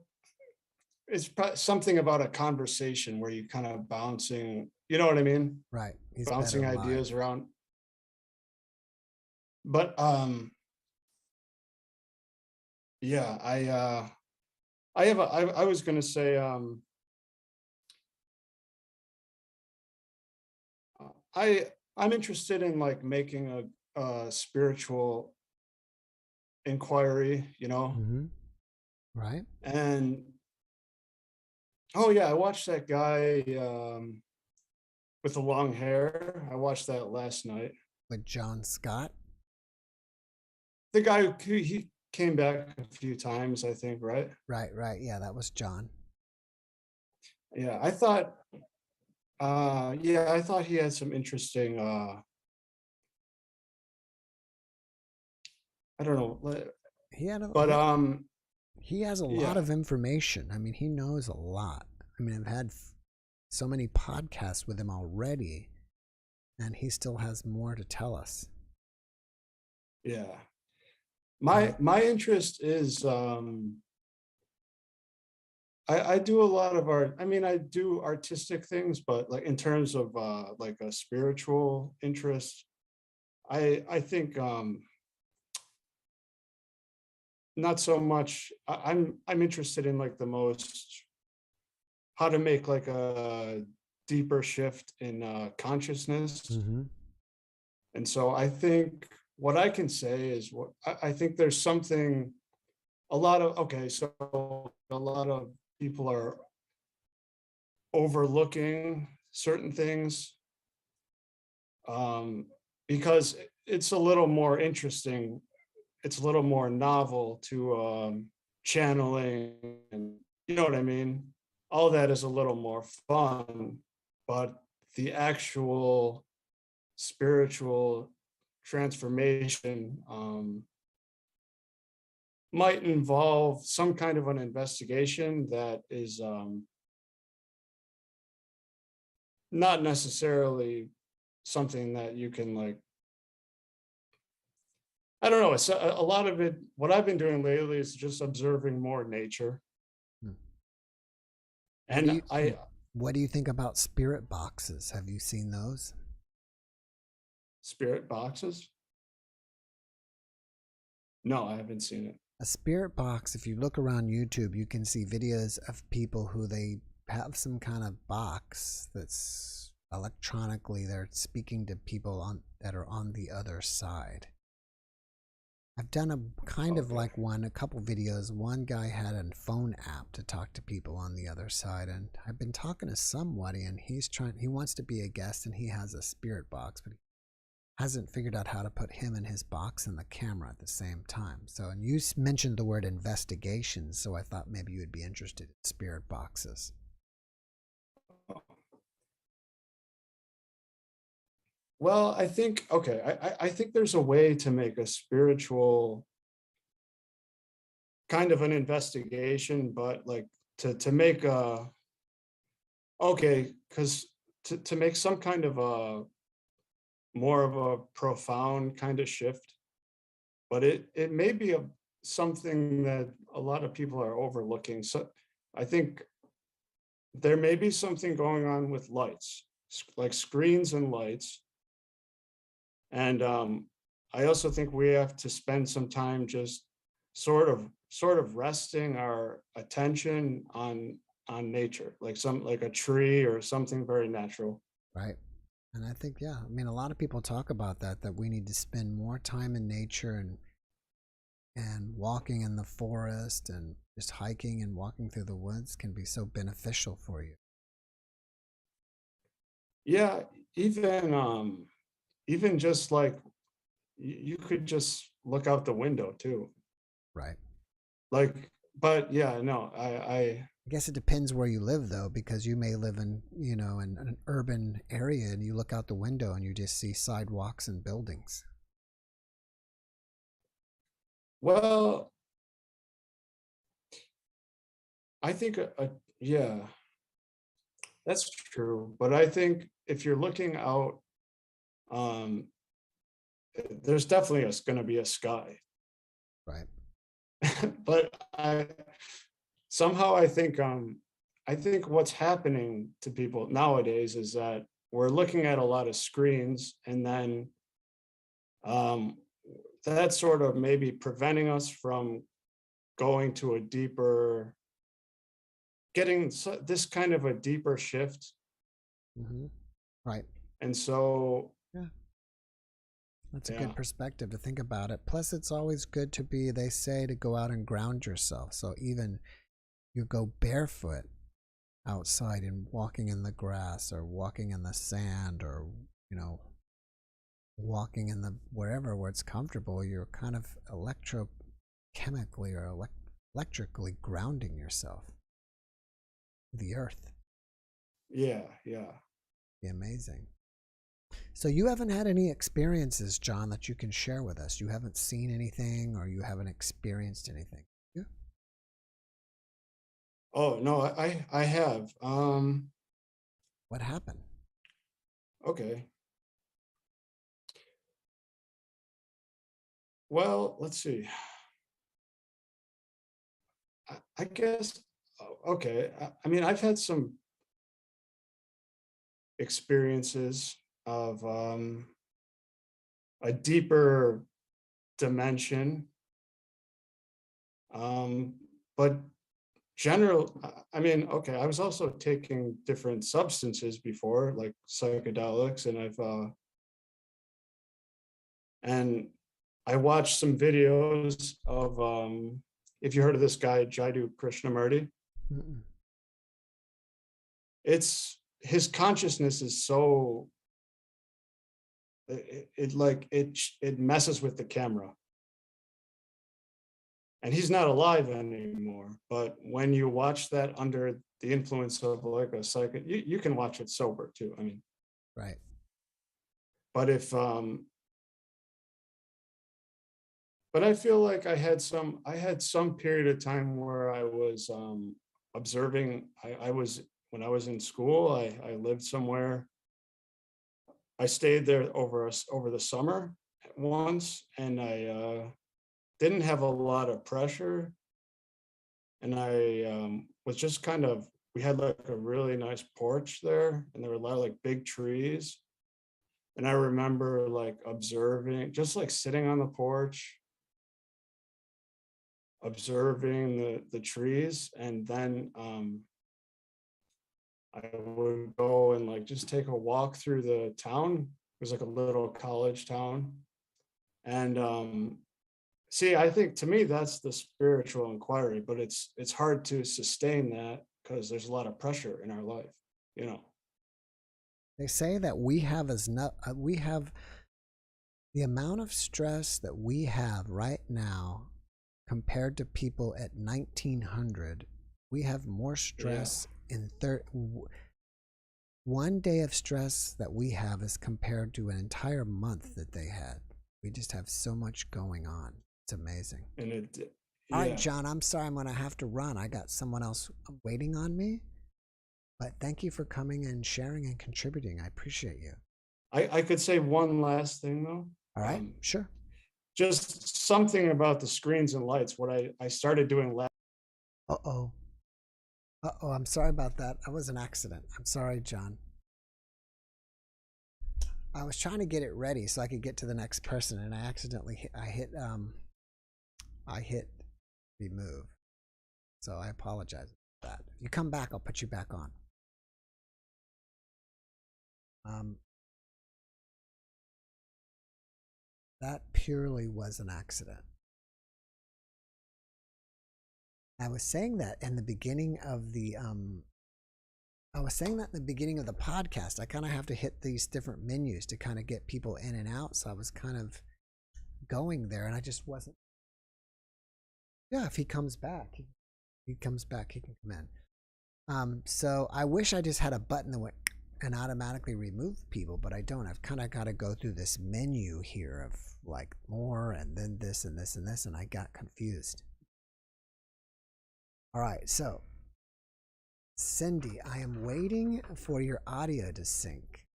it's something about a conversation where you kind of bouncing, you know what I mean? Right. He's bouncing ideas around. But Yeah, I have I was gonna say I I'm interested in like making a spiritual inquiry, you know, Mm-hmm. Right. and oh yeah, I watched that guy with the long hair. I watched that last night. With John Scott. The guy who he came back a few times, I think, right? Right, right. Yeah, that was John. Yeah, I thought yeah, I thought he had some interesting I don't know, He had a but he has a lot yeah. of information. I mean, he knows a lot. I mean, I've had so many podcasts with him already, and he still has more to tell us. Yeah. And My interest is I do a lot of art. I mean, I do artistic things, but like in terms of like a spiritual interest, I think not so much. I'm interested in like the most how to make like a deeper shift in consciousness. mm-hmm. And so I think what I can say is what I think there's something a lot of okay, so a lot of people are overlooking certain things because it's a little more interesting. It's a little more novel to channeling, and you know what I mean. All that is a little more fun, but the actual spiritual transformation might involve some kind of an investigation that is not necessarily something that you can like I don't know. It's a lot of it. What I've been doing lately is just observing more nature, Hmm. What do and you what do you think about spirit boxes? Have you seen those? spirit boxes. No, I haven't seen it. A spirit box, if you look around YouTube, you can see videos of people who they have some kind of box that's electronically they're speaking to people on that are on the other side. I've done a kind of Okay. like a couple videos. One guy had a phone app to talk to people on the other side, and I've been talking to somebody, and he wants to be a guest, and he has a spirit box, but he hasn't figured out how to put him and his box and the camera at the same time. So, and you mentioned the word investigation, so I thought maybe you would be interested in spirit boxes. Well, I think okay. I think there's a way to make a spiritual kind of an investigation, but like to make a okay, because to make some kind of a more of a profound kind of shift, but it may be a something that a lot of people are overlooking. So I think there may be something going on with lights, like screens and lights. And I also think we have to spend some time just sort of resting our attention on nature, like some like a tree or something very natural. Right. And I think, yeah, I mean, a lot of people talk about that we need to spend more time in nature and walking in the forest and just hiking and walking through the woods can be so beneficial for you. Yeah, even just like you could just look out the window too. Right. Like, but yeah, no, I guess it depends where you live, though, because you may live in, in an urban area and you look out the window and you just see sidewalks and buildings. well, I think yeah, that's true. But I think if you're looking out, um, there's definitely going to be a sky. Right. But somehow I think what's happening to people nowadays is that we're looking at a lot of screens, and then um, that's sort of maybe preventing us from going to a deeper, this kind of a deeper shift. Right. And so, yeah, that's a good perspective to think about it. Plus, it's always good to be, they say, to go out and ground yourself. So even you go barefoot outside and walking in the grass or walking in the sand or, you know, walking in the wherever where it's comfortable, you're kind of electrochemically or electrically grounding yourself to the earth. Yeah. Be amazing. So you haven't had any experiences, John, that you can share with us? You haven't seen anything or you haven't experienced anything? Yeah. Oh no, I have. What happened? Okay. Well, let's see. I guess, okay. I mean, I've had some experiences of a deeper dimension. But I mean, okay, I was also taking different substances before, like psychedelics, and I watched some videos of, if you heard of this guy, Jaidu Krishnamurti. It's, his consciousness is so, it messes with the camera. And he's not alive anymore. But when you watch that under the influence of like a psychic, you can watch it sober too. I mean, right. But but I feel like I had some period of time where I was observing. When I was in school, I lived somewhere. I stayed there over the summer once, and I didn't have a lot of pressure. And I was just kind of, we had like a really nice porch there, and there were a lot of like big trees. And I remember like observing, just like sitting on the porch, observing the trees. And then I would go and like just take a walk through the town. It was like a little college town. And see, I think to me, that's the spiritual inquiry, but it's hard to sustain that because there's a lot of pressure in our life, you know. They say that we have the amount of stress that we have right now compared to people at 1900. We have more stress in one day of stress that we have is compared to an entire month that they had. We just have so much going on. It's amazing. And all right, John, I'm sorry, I'm going to have to run. I got someone else waiting on me. But thank you for coming and sharing and contributing. I appreciate you. I could say one last thing though. All right, sure. Just something about the screens and lights. What I started doing last. Uh-oh, I'm sorry about that. That was an accident. I'm sorry, John. I was trying to get it ready so I could get to the next person, and I accidentally hit remove. So I apologize for that. If you come back, I'll put you back on. That purely was an accident. I was saying that in the beginning of the podcast. I kind of have to hit these different menus to kind of get people in and out. So I was kind of going there, and I just wasn't. Yeah, if he comes back, he can come in. So I wish I just had a button that went and automatically remove people, but I don't. I've kind of got to go through this menu here of like more and then this and this and this, and I got confused. All right, so Cindy, I am waiting for your audio to sync.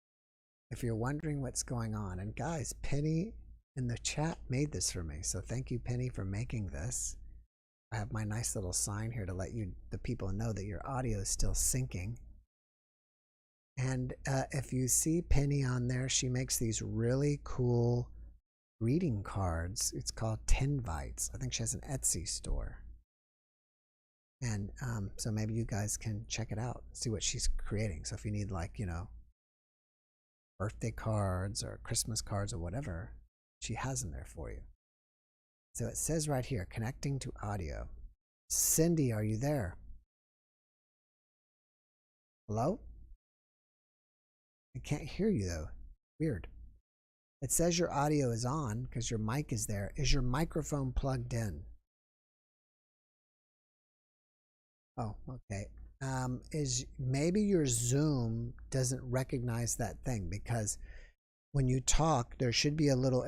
If you're wondering what's going on, and guys, Penny in the chat made this for me, so thank you, Penny, for making this. I have my nice little sign here to let the people know that your audio is still syncing. And if you see Penny on there, she makes these really cool reading cards. It's called Tinvites. I think she has an Etsy store. And so maybe you guys can check it out, see what she's creating. So if you need, like, birthday cards or Christmas cards or whatever, she has them there for you. So it says right here, connecting to audio. Cindy, are you there? Hello? I can't hear you though. Weird. It says your audio is on because your mic is there. Is your microphone plugged in? Oh, okay. Is maybe your Zoom doesn't recognize that thing, because when you talk, there should be a little,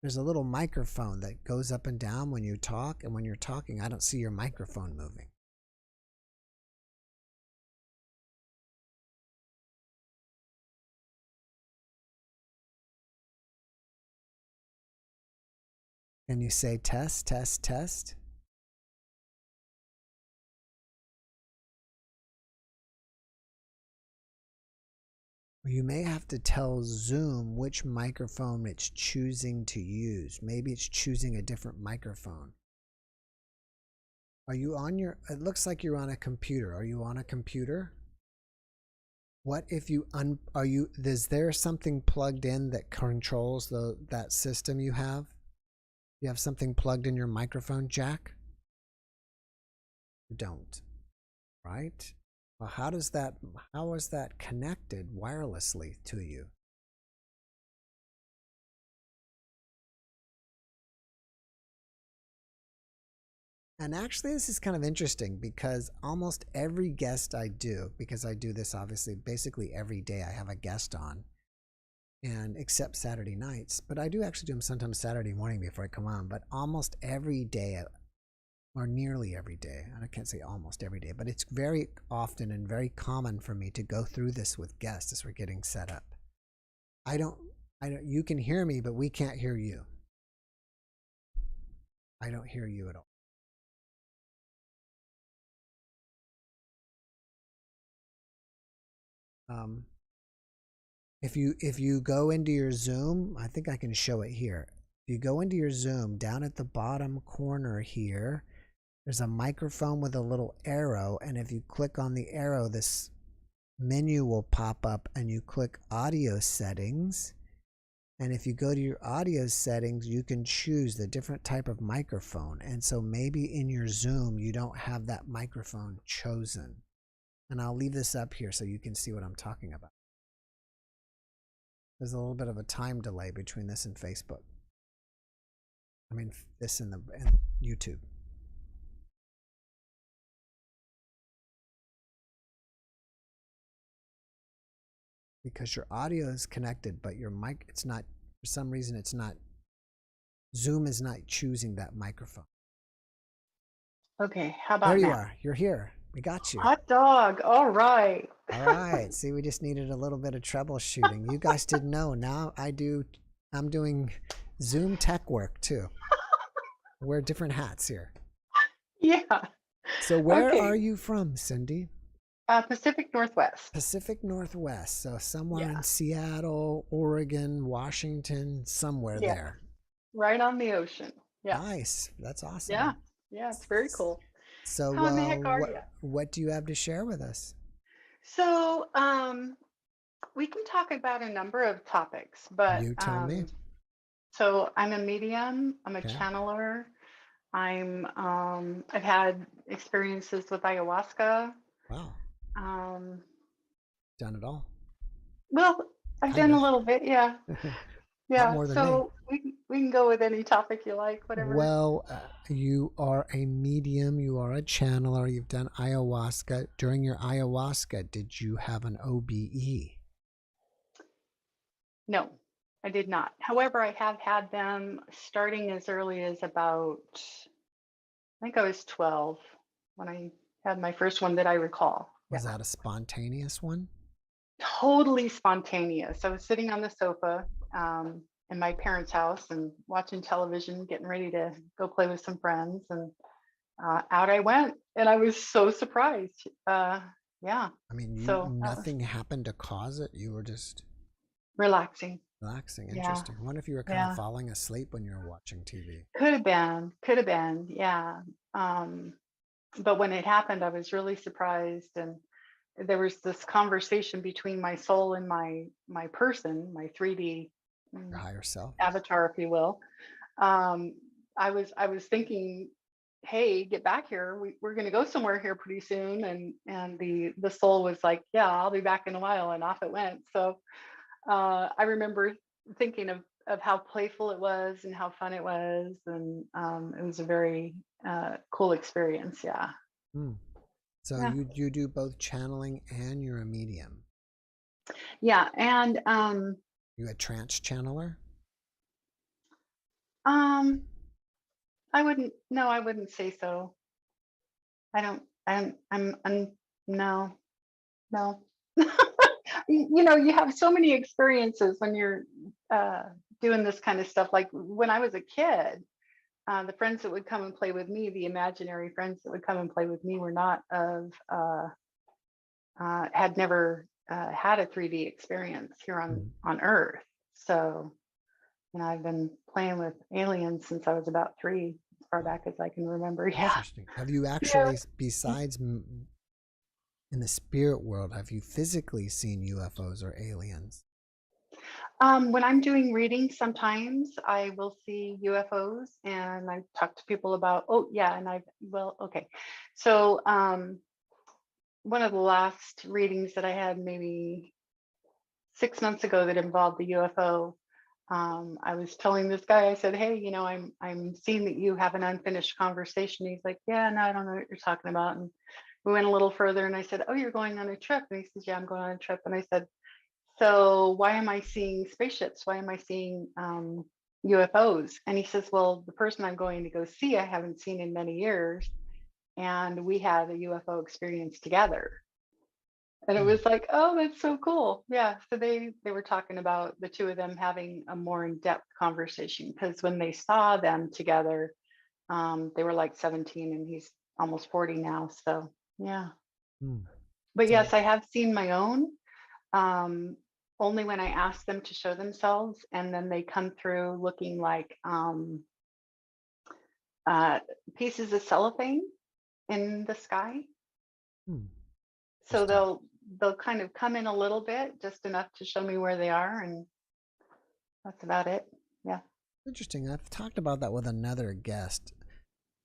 there's a little microphone that goes up and down when you talk, and when you're talking, I don't see your microphone moving. Can you say test, test, test? You may have to tell Zoom which microphone it's choosing to use. Maybe it's choosing a different microphone. Are you on your, it looks like you're on a computer. Are you on a computer? What if you, is there something plugged in that controls that system you have? You have something plugged in your microphone jack? You don't, right? Well, how is that connected wirelessly to you? And actually, this is kind of interesting, because almost every guest I do, because I do this obviously basically every day, I have a guest on, and except Saturday nights, but I do actually do them sometimes Saturday morning before I come on, but almost every day, or nearly every day, I can't say almost every day, but it's very often and very common for me to go through this with guests as we're getting set up. You can hear me, but we can't hear you. I don't hear you at all. If you go into your Zoom, I think I can show it here. If you go into your Zoom, down at the bottom corner here, there's a microphone with a little arrow, and if you click on the arrow, this menu will pop up, and you click audio settings. And if you go to your audio settings, you can choose the different type of microphone. And so maybe in your Zoom, you don't have that microphone chosen. And I'll leave this up here so you can see what I'm talking about. There's a little bit of a time delay between this and Facebook. I mean, this and YouTube. Because your audio is connected, but your mic, it's not, for some reason, it's not, Zoom is not choosing that microphone. Okay, how about there you now? are. You're here. We got you. Hot dog. All right. All right. See, we just needed a little bit of troubleshooting. You guys didn't know. Now I'm doing Zoom tech work too. Wear different hats here. Yeah. So where are you from, Cindy? Pacific Northwest. Pacific Northwest. So somewhere in Seattle, Oregon, Washington, somewhere there. Right on the ocean. Yeah. Nice. That's awesome. Yeah. Yeah, it's very cool. So how in the heck are you? What do you have to share with us? So we can talk about a number of topics, but you tell me. So I'm a medium, I'm a channeler. I've had experiences with ayahuasca. Wow. Done it all. Well, I've done a little bit, yeah. Yeah, so we can go with any topic you like, whatever. Well, you are a medium, you are a channeler, you've done ayahuasca. During your ayahuasca, did you have an OBE? No, I did not. However, I have had them starting as early as about, I think I was 12 when I had my first one that I recall. Was that a spontaneous one? Totally spontaneous. I was sitting on the sofa in my parents' house and watching television, getting ready to go play with some friends, and out I went, and I was so surprised. Yeah. I mean, nothing happened to cause it. You were just relaxing. Interesting. I wonder if you were kind of falling asleep when you were watching TV. Could have been. Yeah. but when it happened, I was really surprised. And there was this conversation between my soul and my person, my 3D Your higher self. avatar, if you will. I was thinking, hey, get back here. We're going to go somewhere here pretty soon. And the soul was like, yeah, I'll be back in a while. And off it went. So I remember thinking of how playful it was and how fun it was. And it was a very cool experience. Yeah. So Yeah. you do both channeling and you're a medium. Yeah. And you a trance channeler? I wouldn't say so. I'm no. You have so many experiences when you're doing this kind of stuff. Like when I was a kid, the friends that would come and play with me, the imaginary friends that would come and play with me, were not had never had a 3D experience here on Earth. So, I've been playing with aliens since I was about 3, as far back as I can remember. Yeah. Interesting. Have you actually, besides in the spirit world, have you physically seen UFOs or aliens? When I'm doing readings, sometimes I will see UFOs, and I talk to people about, okay. So one of the last readings that I had maybe 6 months ago that involved the UFO, I was telling this guy, I said, hey, I'm seeing that you have an unfinished conversation. He's like, yeah, no, I don't know what you're talking about. And we went a little further, and I said, oh, you're going on a trip? And he says, yeah, I'm going on a trip. And I said, so why am I seeing spaceships? Why am I seeing UFOs? And he says, well, the person I'm going to go see, I haven't seen in many years. And we had a UFO experience together. And it was like, oh, that's so cool. Yeah. So they were talking about the two of them having a more in-depth conversation, because when they saw them together, they were like 17 and he's almost 40 now. So yeah. But yes, I have seen my own. Only when I ask them to show themselves, and then they come through looking like pieces of cellophane in the sky. So they'll kind of come in a little bit, just enough to show me where they are, and that's about it. Yeah. Interesting. I've talked about that with another guest.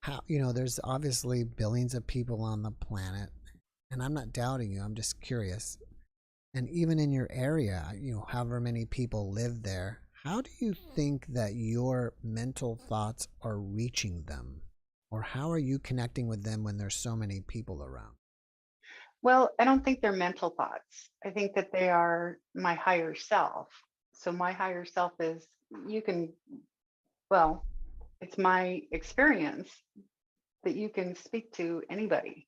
How, there's obviously billions of people on the planet, and I'm not doubting you. I'm just curious. And even in your area, however many people live there, how do you think that your mental thoughts are reaching them? Or how are you connecting with them when there's so many people around? Well, I don't think they're mental thoughts. I think that they are my higher self. So my higher self is, it's my experience that you can speak to anybody.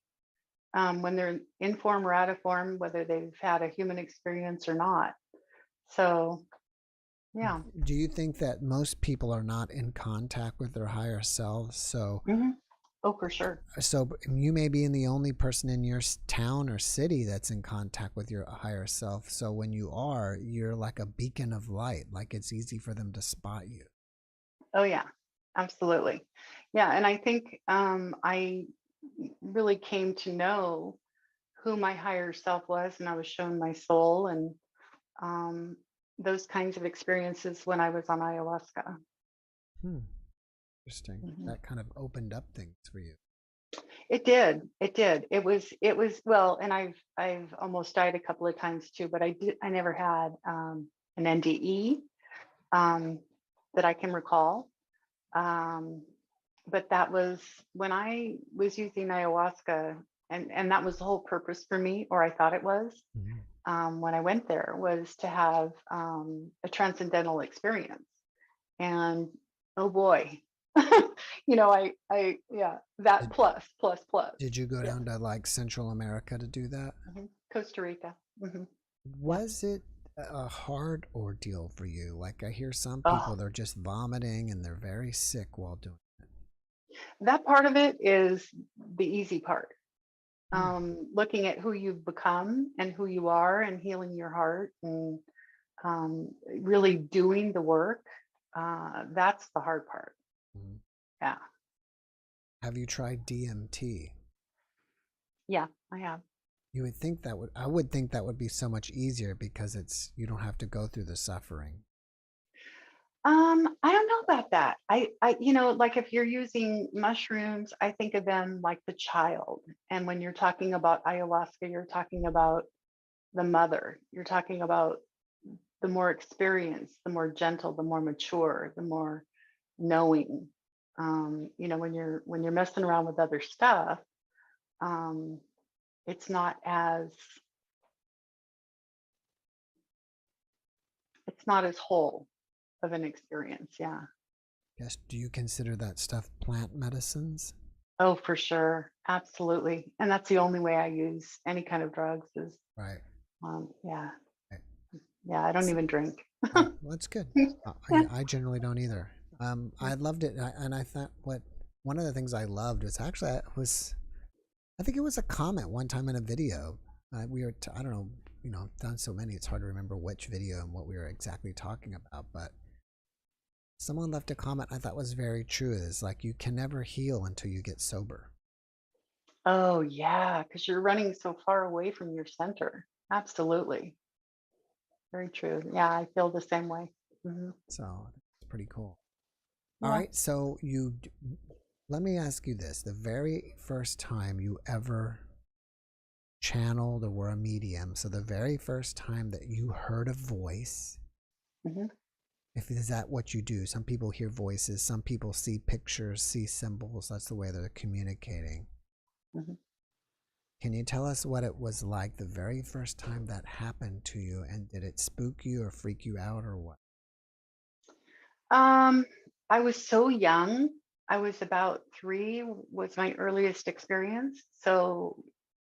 When they're in form or out of form, whether they've had a human experience or not. So, yeah. Do you think that most people are not in contact with their higher selves? So, oh, for sure. So you may be the only person in your town or city that's in contact with your higher self. So when you are, you're like a beacon of light. Like it's easy for them to spot you. Oh yeah, absolutely. Yeah, and I think I really came to know who my higher self was, and I was shown my soul, and those kinds of experiences when I was on ayahuasca. Interesting. That kind of opened up things for you. It did. It was well, and I've almost died a couple of times too, but I never had an NDE that I can recall. But that was when I was using ayahuasca, and that was the whole purpose for me, or I thought it was. When I went there, was to have a transcendental experience. And oh boy, that plus. Did you go down to like Central America to do that? Costa Rica. Was it a hard ordeal for you? Like I hear some people, they're just vomiting and they're very sick while doing it. That part of it is the easy part. Looking at who you've become and who you are, and healing your heart, and really doing the work. That's the hard part. Yeah. Have you tried DMT? Yeah, I have. You would think that I would think that would be so much easier because you don't have to go through the suffering. I don't know about that. You know, like if you're using mushrooms, I think of them like the child. And when you're talking about ayahuasca, you're talking about the mother. You're talking about the more experienced, the more gentle, the more mature, the more knowing. You know, when you're messing around with other stuff, it's not as whole of an experience. Yeah. Yes. Do you consider that stuff plant medicines? Oh, for sure. Absolutely. And that's the only way I use any kind of drugs is, right. Yeah. Right. Yeah. I don't even drink. Oh, well, that's good. I generally don't either. I loved it. And I thought one of the things I loved was actually, I think it was a comment one time in a video. We were, I don't know, you know, I've done so many, it's hard to remember which video and what we were exactly talking about, but someone left a comment I thought was very true. Is like, you can never heal until you get sober. Oh, yeah. Because you're running so far away from your center. Absolutely. Very true. Yeah. I feel the same way. So it's pretty cool. Yeah. All right. So let me ask you this. The very first time you ever channeled or were a medium, so the very first time that you heard a voice, if is that what you do? Some people hear voices, some people see pictures, see symbols. That's the way they're communicating. Can you tell us what it was like the very first time that happened to you, and did it spook you or freak you out or what? I was so young. I was about 3 was my earliest experience. So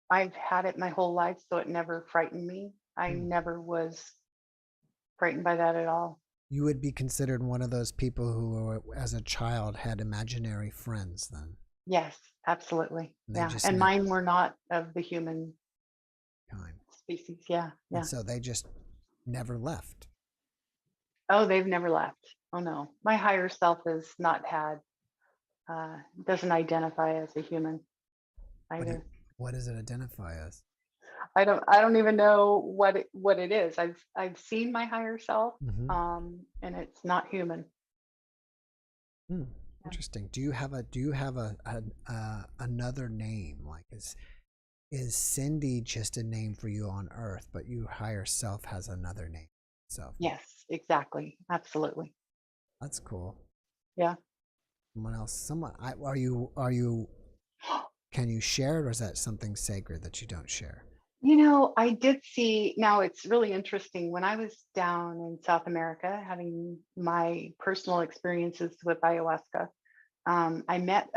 I've had it my whole life, so it never frightened me. I never was frightened by that at all. You would be considered one of those people who, as a child, had imaginary friends then? Yes, absolutely. Yeah. just And mine were not of the human kind. species. Yeah. Yeah. And so they just never left. Oh, they've never left. Oh no. My higher self has not had, doesn't identify as a human either. What does it identify as? I don't even know what it is. I've seen my higher self, and it's not human. Interesting. Do you have another name? Like is Cindy just a name for you on Earth, but your higher self has another name? So yes, exactly, absolutely. That's cool. Yeah. Someone else. Are you? Can you share it, or is that something sacred that you don't share? You know, I did see, now it's really interesting. When I was down in South America having my personal experiences with ayahuasca, I met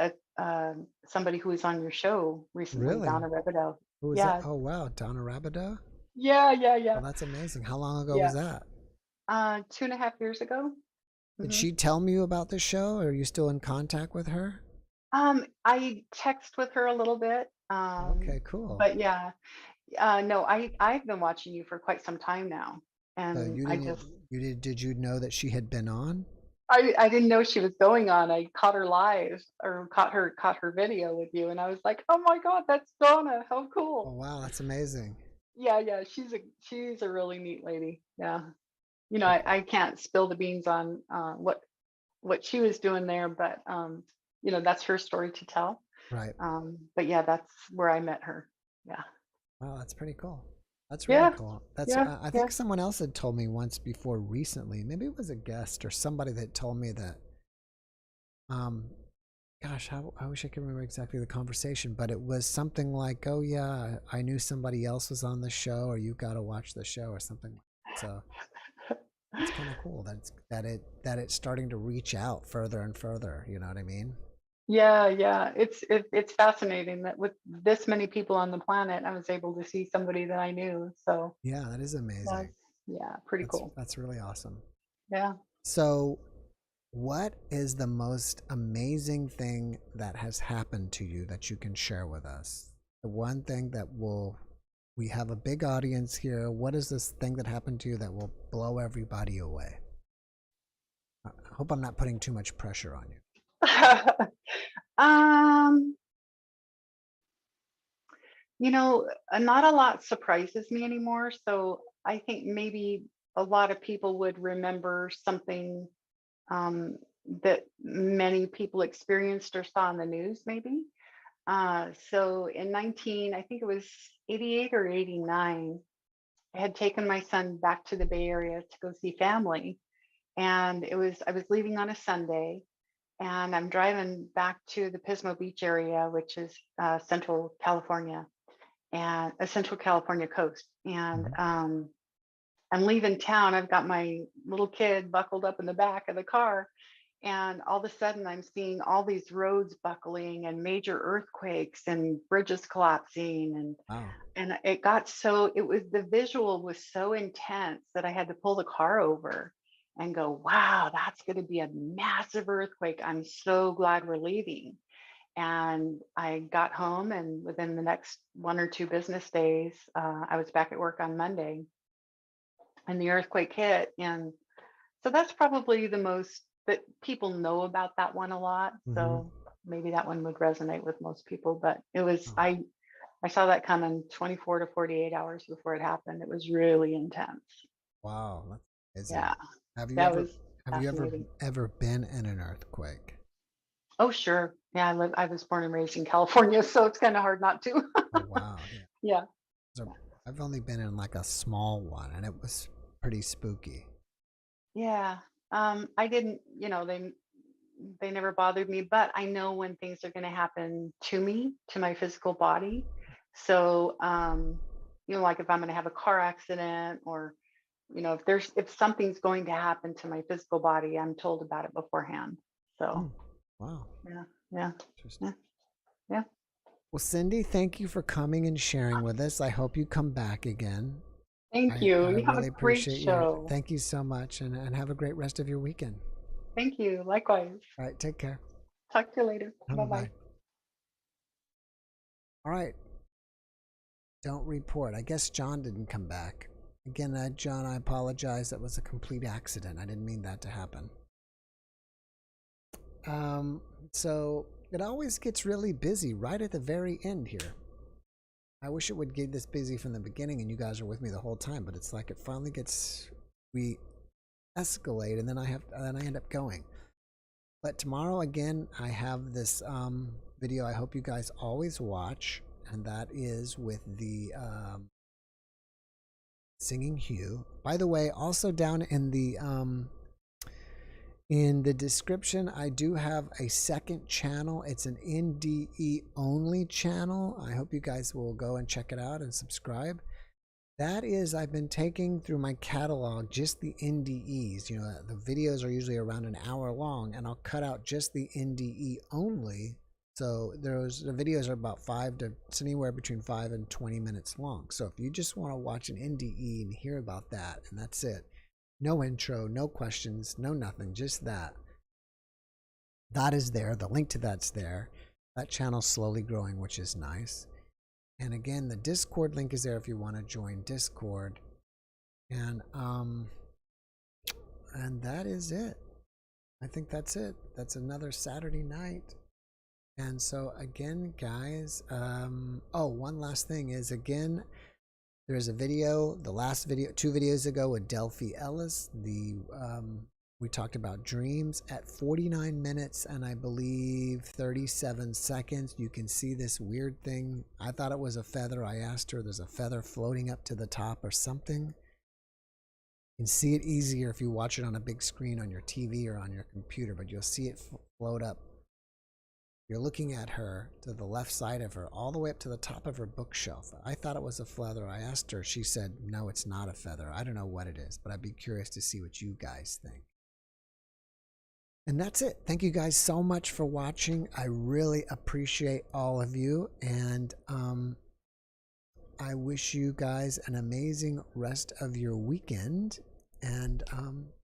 somebody who was on your show recently, Really? Donna Rebedo. Who was that? Oh, wow. Donna Rabideau? Yeah. Well, that's amazing. How long ago was that? 2.5 years ago. Did she tell me about the show? Are you still in contact with her? I text with her a little bit. Okay, cool. But yeah, no, I've been watching you for quite some time now, and did you know that she had been on? I didn't know she was going on. I caught her live, or caught her video with you, and I was like, oh my God, that's Donna. How cool. Oh wow, that's amazing. Yeah, she's a really neat lady. Yeah. You know, I can't spill the beans on what she was doing there, but you know, that's her story to tell. Right. But yeah, that's where I met her. Yeah. Wow, that's pretty cool. That's really cool. That's yeah, I think someone else had told me once before recently. Maybe it was a guest or somebody that told me that. Gosh, I wish I could remember exactly the conversation, but it was something like, "Oh yeah, I knew somebody else was on the show, or you got to watch the show, or something." So it's kind of cool that it's starting to reach out further and further. You know what I mean? Yeah. It's fascinating that with this many people on the planet, I was able to see somebody that I knew. So yeah, that is amazing. Yeah, pretty cool. That's really awesome. Yeah. So, what is the most amazing thing that has happened to you that you can share with us? The one thing that we have a big audience here. What is this thing that happened to you that will blow everybody away? I hope I'm not putting too much pressure on you. You know, not a lot surprises me anymore. So I think maybe a lot of people would remember something um, that many people experienced or saw in the news, maybe. So in I think it was 88 or 89, I had taken my son back to the Bay Area to go see family. And I was leaving on a Sunday, and I'm driving back to the Pismo Beach area, which is Central California and a Central California coast. And I'm leaving town. I've got my little kid buckled up in the back of the car. And all of a sudden, I'm seeing all these roads buckling and major earthquakes and bridges collapsing. And it got so, the visual was so intense that I had to pull the car over and go, wow, that's going to be a massive earthquake. I'm so glad we're leaving. And I got home, and within the next 1 or 2 business days, I was back at work on Monday, and the earthquake hit. And so that's probably the most that people know about that one a lot. So maybe that one would resonate with most people. But it was, I saw that coming 24 to 48 hours before it happened. It was really intense. Wow, that's amazing. Yeah. Have you That ever was have you fascinating. ever been in an earthquake? Oh, sure. Yeah, I was born and raised in California, so it's kind of hard not to. Oh wow, yeah. Yeah. So I've only been in like a small one, and it was pretty spooky. Yeah. I didn't, they never bothered me, but I know when things are going to happen to me, to my physical body. So, like if I'm going to have a car accident, or, if something's going to happen to my physical body, I'm told about it beforehand. So, wow. Yeah. Interesting. Yeah. Well, Cindy, thank you for coming and sharing with us. I hope you come back again. Thank you. I You have really a great appreciate show. Thank you so much, and have a great rest of your weekend. Thank you. Likewise. All right, take care. Talk to you later. Bye-bye. All right. Don't report. I guess John didn't come back. Again, John, I apologize. That was a complete accident. I didn't mean that to happen. So it always gets really busy right at the very end here. I wish it would get this busy from the beginning and you guys are with me the whole time, but it's like it finally we escalate, and then I end up going. But tomorrow again, I have this video I hope you guys always watch, and that is with the Singing Hugh. By the way, also down in the description, I do have a second channel. It's an NDE only channel. I hope you guys will go and check it out and subscribe. That is, I've been taking through my catalog just the NDEs. The videos are usually around an hour long, and I'll cut out just the NDE only. So the videos are about it's anywhere between 5 and 20 minutes long. So if you just want to watch an NDE and hear about that, and that's it. No intro, no questions, no nothing, just that. That is there. The link to that's there. That channel's slowly growing, which is nice. And again, the Discord link is there if you want to join Discord. And that is it. I think that's it. That's another Saturday night. And so again, guys, one last thing is, again, there's a video, the last video, 2 videos ago with Delphi Ellis. We talked about dreams at 49 minutes and I believe 37 seconds. You can see this weird thing. I thought it was a feather. I asked her, there's a feather floating up to the top or something. You can see it easier if you watch it on a big screen on your TV or on your computer, but you'll see it float up. You're looking at her to the left side of her, all the way up to the top of her bookshelf. I thought it was a feather. I asked her. She said, no, it's not a feather. I don't know what it is, but I'd be curious to see what you guys think. And that's it. Thank you guys so much for watching. I really appreciate all of you. And I wish you guys an amazing rest of your weekend. And